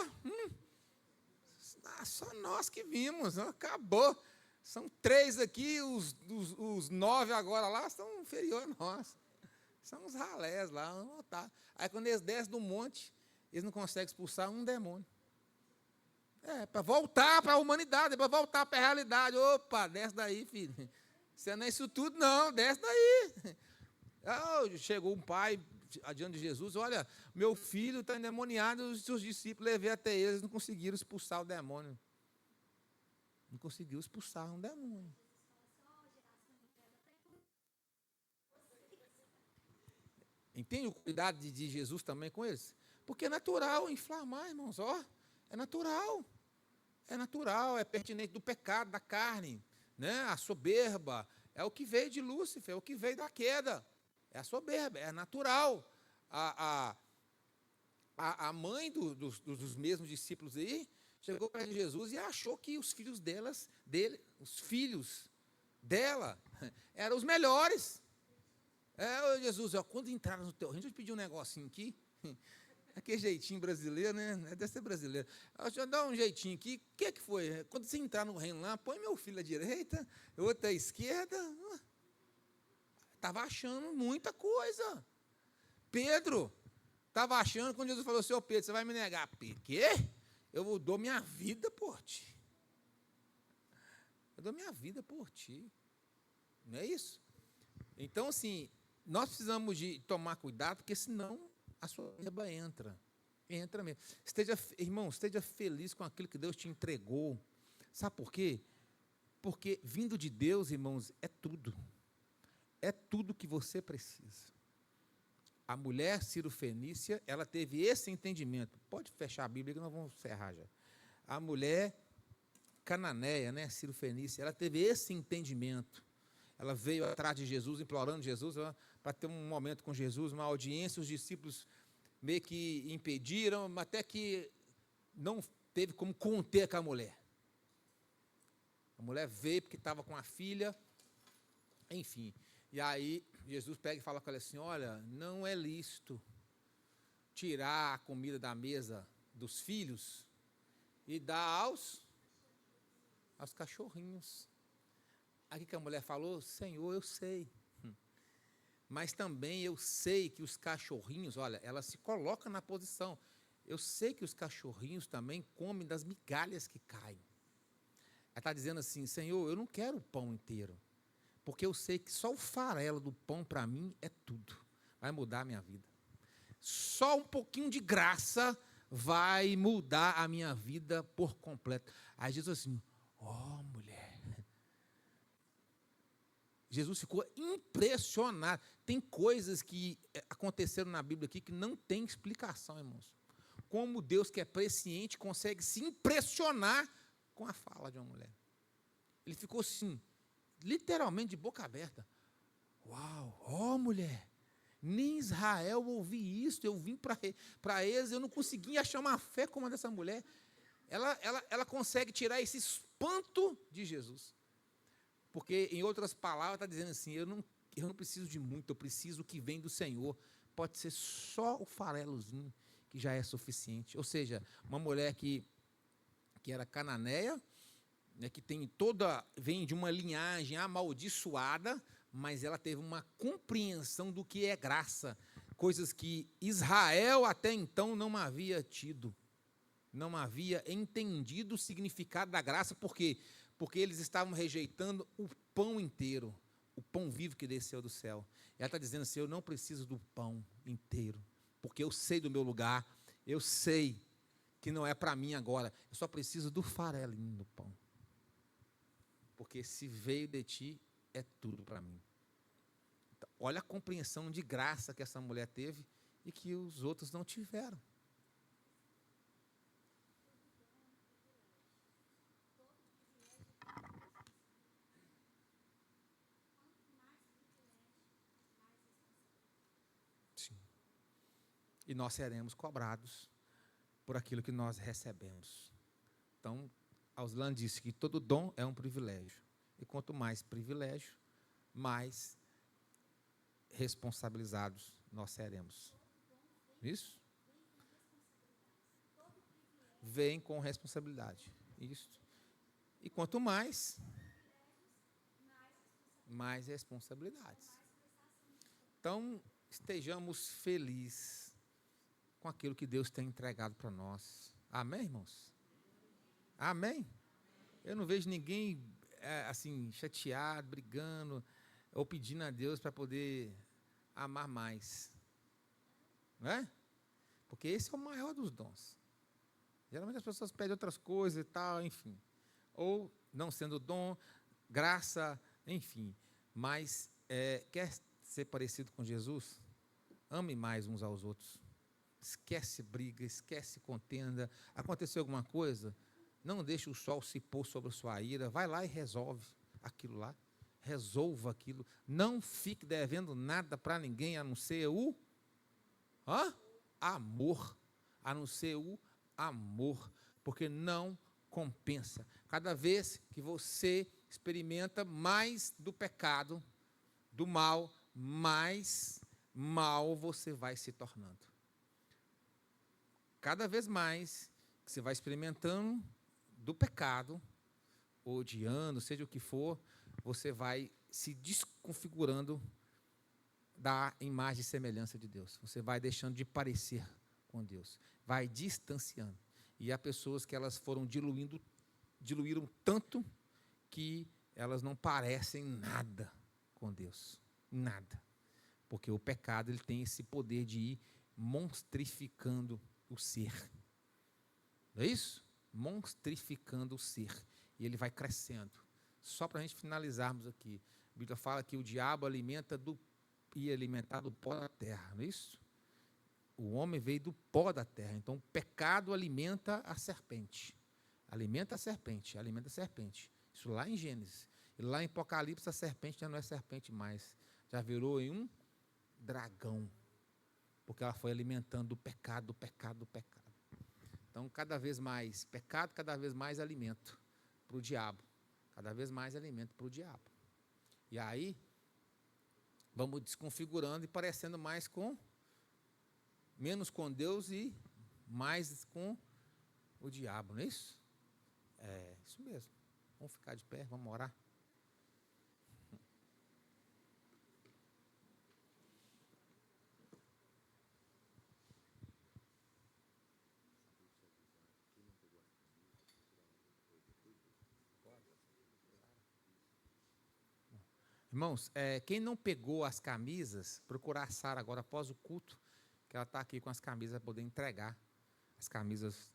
só nós que vimos, acabou. São três aqui, os 9 agora lá são inferiores a nós. São os ralés lá, vamos voltar. Aí quando eles descem do monte, eles não conseguem expulsar um demônio. Para voltar para a humanidade, para voltar para a realidade. Opa, desce daí, filho. Você não é isso tudo, não, desce daí. Chegou um pai adiante de Jesus, olha, meu filho está endemoniado, os seus discípulos levei até eles, não conseguiram expulsar o demônio. Não conseguiu expulsar um demônio. Entende o cuidado de Jesus também com eles? Porque é natural inflamar, irmãos, é natural. É natural, é pertinente do pecado, da carne, né? A soberba, é o que veio de Lúcifer, é o que veio da queda. É a soberba, é natural. A mãe dos mesmos discípulos aí, chegou para Jesus e achou que os filhos os filhos dela, eram os melhores. Jesus, quando entraram no teu reino, deixa eu te pedir um negocinho aqui. Aquele jeitinho brasileiro, né? Deve ser brasileiro. Deixa eu dar um jeitinho aqui. O que foi? Quando você entrar no reino lá, põe meu filho à direita, outro à esquerda. Estava achando muita coisa. Pedro estava achando, quando Jesus falou, seu Pedro, você vai me negar. Quê? Eu dou minha vida por ti. Eu dou minha vida por ti. Não é isso? Então, assim, nós precisamos de tomar cuidado, porque senão a soberba entra mesmo. Irmão, esteja feliz com aquilo que Deus te entregou. Sabe por quê? Porque vindo de Deus, irmãos, é tudo. É tudo que você precisa. A mulher Ciro-fenícia, ela teve esse entendimento. Pode fechar a Bíblia que nós vamos encerrar já. A mulher cananeia, né, Ciro-fenícia, ela teve esse entendimento. ela veio atrás de Jesus, implorando Jesus, para ter um momento com Jesus, uma audiência. Os discípulos meio que impediram, até que não teve como conter aquela mulher. A mulher veio porque estava com a filha, enfim. E aí Jesus pega e fala com ela assim: olha, não é lícito tirar a comida da mesa dos filhos e dar aos cachorrinhos. Aqui que a mulher falou: Senhor, eu sei, mas também eu sei que os cachorrinhos, olha, ela se coloca na posição, eu sei que os cachorrinhos também comem das migalhas que caem. Ela está dizendo assim: Senhor, eu não quero o pão inteiro, porque eu sei que só o farelo do pão para mim é tudo, vai mudar a minha vida. Só um pouquinho de graça vai mudar a minha vida por completo. Aí Jesus assim: mulher. Jesus ficou impressionado. Tem coisas que aconteceram na Bíblia aqui que não tem explicação, irmãos. Como Deus, que é presciente, consegue se impressionar com a fala de uma mulher. Ele ficou assim, literalmente de boca aberta. Uau, mulher, nem Israel ouvi isso, eu vim para eles, eu não consegui achar uma fé como a dessa mulher. Ela consegue tirar esse espanto de Jesus. Porque, em outras palavras, está dizendo assim: eu não preciso de muito, eu preciso que vem do Senhor. Pode ser só o farelozinho, que já é suficiente. Ou seja, uma mulher que era cananeia, né, que vem de uma linhagem amaldiçoada, mas ela teve uma compreensão do que é graça, coisas que Israel até então não havia tido, não havia entendido o significado da graça. Por quê? Porque eles estavam rejeitando o pão inteiro, o pão vivo que desceu do céu. Ela está dizendo assim: eu não preciso do pão inteiro, porque eu sei do meu lugar, eu sei que não é para mim agora, eu só preciso do farelinho do pão, porque se veio de ti, é tudo para mim. Então, olha a compreensão de graça que essa mulher teve e que os outros não tiveram. E nós seremos cobrados por aquilo que nós recebemos. Então, Auslan disse que todo dom é um privilégio. E quanto mais privilégio, mais responsabilizados nós seremos. Isso? Vem com responsabilidade. Isso. E quanto mais responsabilidades. Então, estejamos felizes com aquilo que Deus tem entregado para nós. Amém, irmãos? Amém? Eu não vejo ninguém assim, chateado, brigando, ou pedindo a Deus para poder amar mais. Não é? Porque esse é o maior dos dons. Geralmente as pessoas pedem outras coisas e tal, enfim. Ou, não sendo dom, graça, enfim. Mas, quer ser parecido com Jesus? Ame mais uns aos outros. Esquece briga, esquece contenda. Aconteceu alguma coisa? Não deixe o sol se pôr sobre a sua ira. Vai lá e resolve aquilo lá. Resolva aquilo. Não fique devendo nada para ninguém, a não ser o amor. A não ser o amor. Porque não compensa. Cada vez que você experimenta mais do pecado, do mal, mais mal você vai se tornando. Cada vez mais que você vai experimentando do pecado, odiando, seja o que for, você vai se desconfigurando da imagem e semelhança de Deus. Você vai deixando de parecer com Deus, vai distanciando. E há pessoas que elas foram diluíram tanto que elas não parecem nada com Deus, nada. Porque o pecado ele tem esse poder de ir monstrificando o ser. Não é isso? Monstrificando o ser. E ele vai crescendo. Só para a gente finalizarmos aqui. A Bíblia fala que o diabo ia alimentar do pó da terra, não é isso? O homem veio do pó da terra. Então o pecado alimenta a serpente. Alimenta a serpente, alimenta a serpente. Isso lá em Gênesis. E lá em Apocalipse a serpente já não é serpente mais, já virou em um dragão, porque ela foi alimentando o pecado, o pecado, o pecado. Então, cada vez mais pecado, cada vez mais alimento para o diabo. Cada vez mais alimento para o diabo. E aí, vamos desconfigurando e parecendo menos com Deus e mais com o diabo, não é isso? É isso mesmo. Vamos ficar de pé, vamos orar. Irmãos, quem não pegou as camisas, procurar a Sara agora após o culto, que ela está aqui com as camisas para poder entregar as camisas.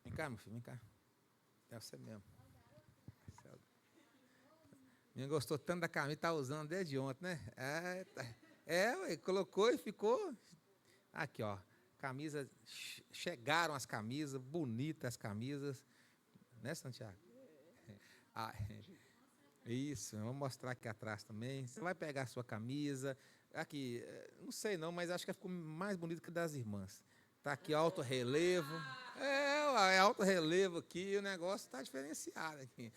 Vem cá, meu filho, vem cá. É você mesmo. Minha gostou tanto da camisa, está usando desde ontem, né? Colocou e ficou. Aqui, ó. Camisa, chegaram as camisas, bonitas as camisas. Né, Santiago? Isso, vou mostrar aqui atrás também. Você vai pegar a sua camisa. Aqui, não sei não, mas acho que ficou mais bonito que das irmãs. Está aqui alto relevo. É alto relevo aqui, o negócio está diferenciado aqui.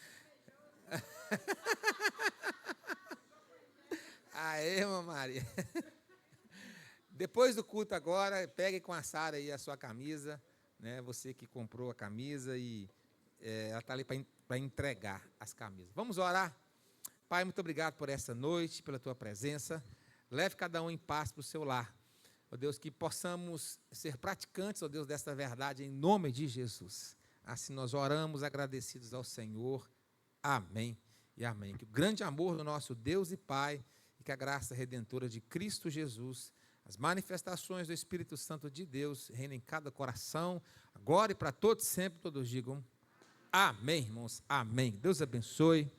Aê, irmã Maria. Depois do culto agora, pegue com a Sara aí a sua camisa, né? Você que comprou a camisa e ela está ali para entregar as camisas. Vamos orar? Pai, muito obrigado por essa noite, pela tua presença. Leve cada um em paz para o seu lar. Ó Deus, que possamos ser praticantes, ó Deus, dessa verdade em nome de Jesus. Assim nós oramos agradecidos ao Senhor. Amém e amém. Que o grande amor do nosso Deus e Pai e que a graça redentora de Cristo Jesus, as manifestações do Espírito Santo de Deus reinem em cada coração, agora e para todos sempre, todos digam amém, irmãos. Amém. Deus abençoe.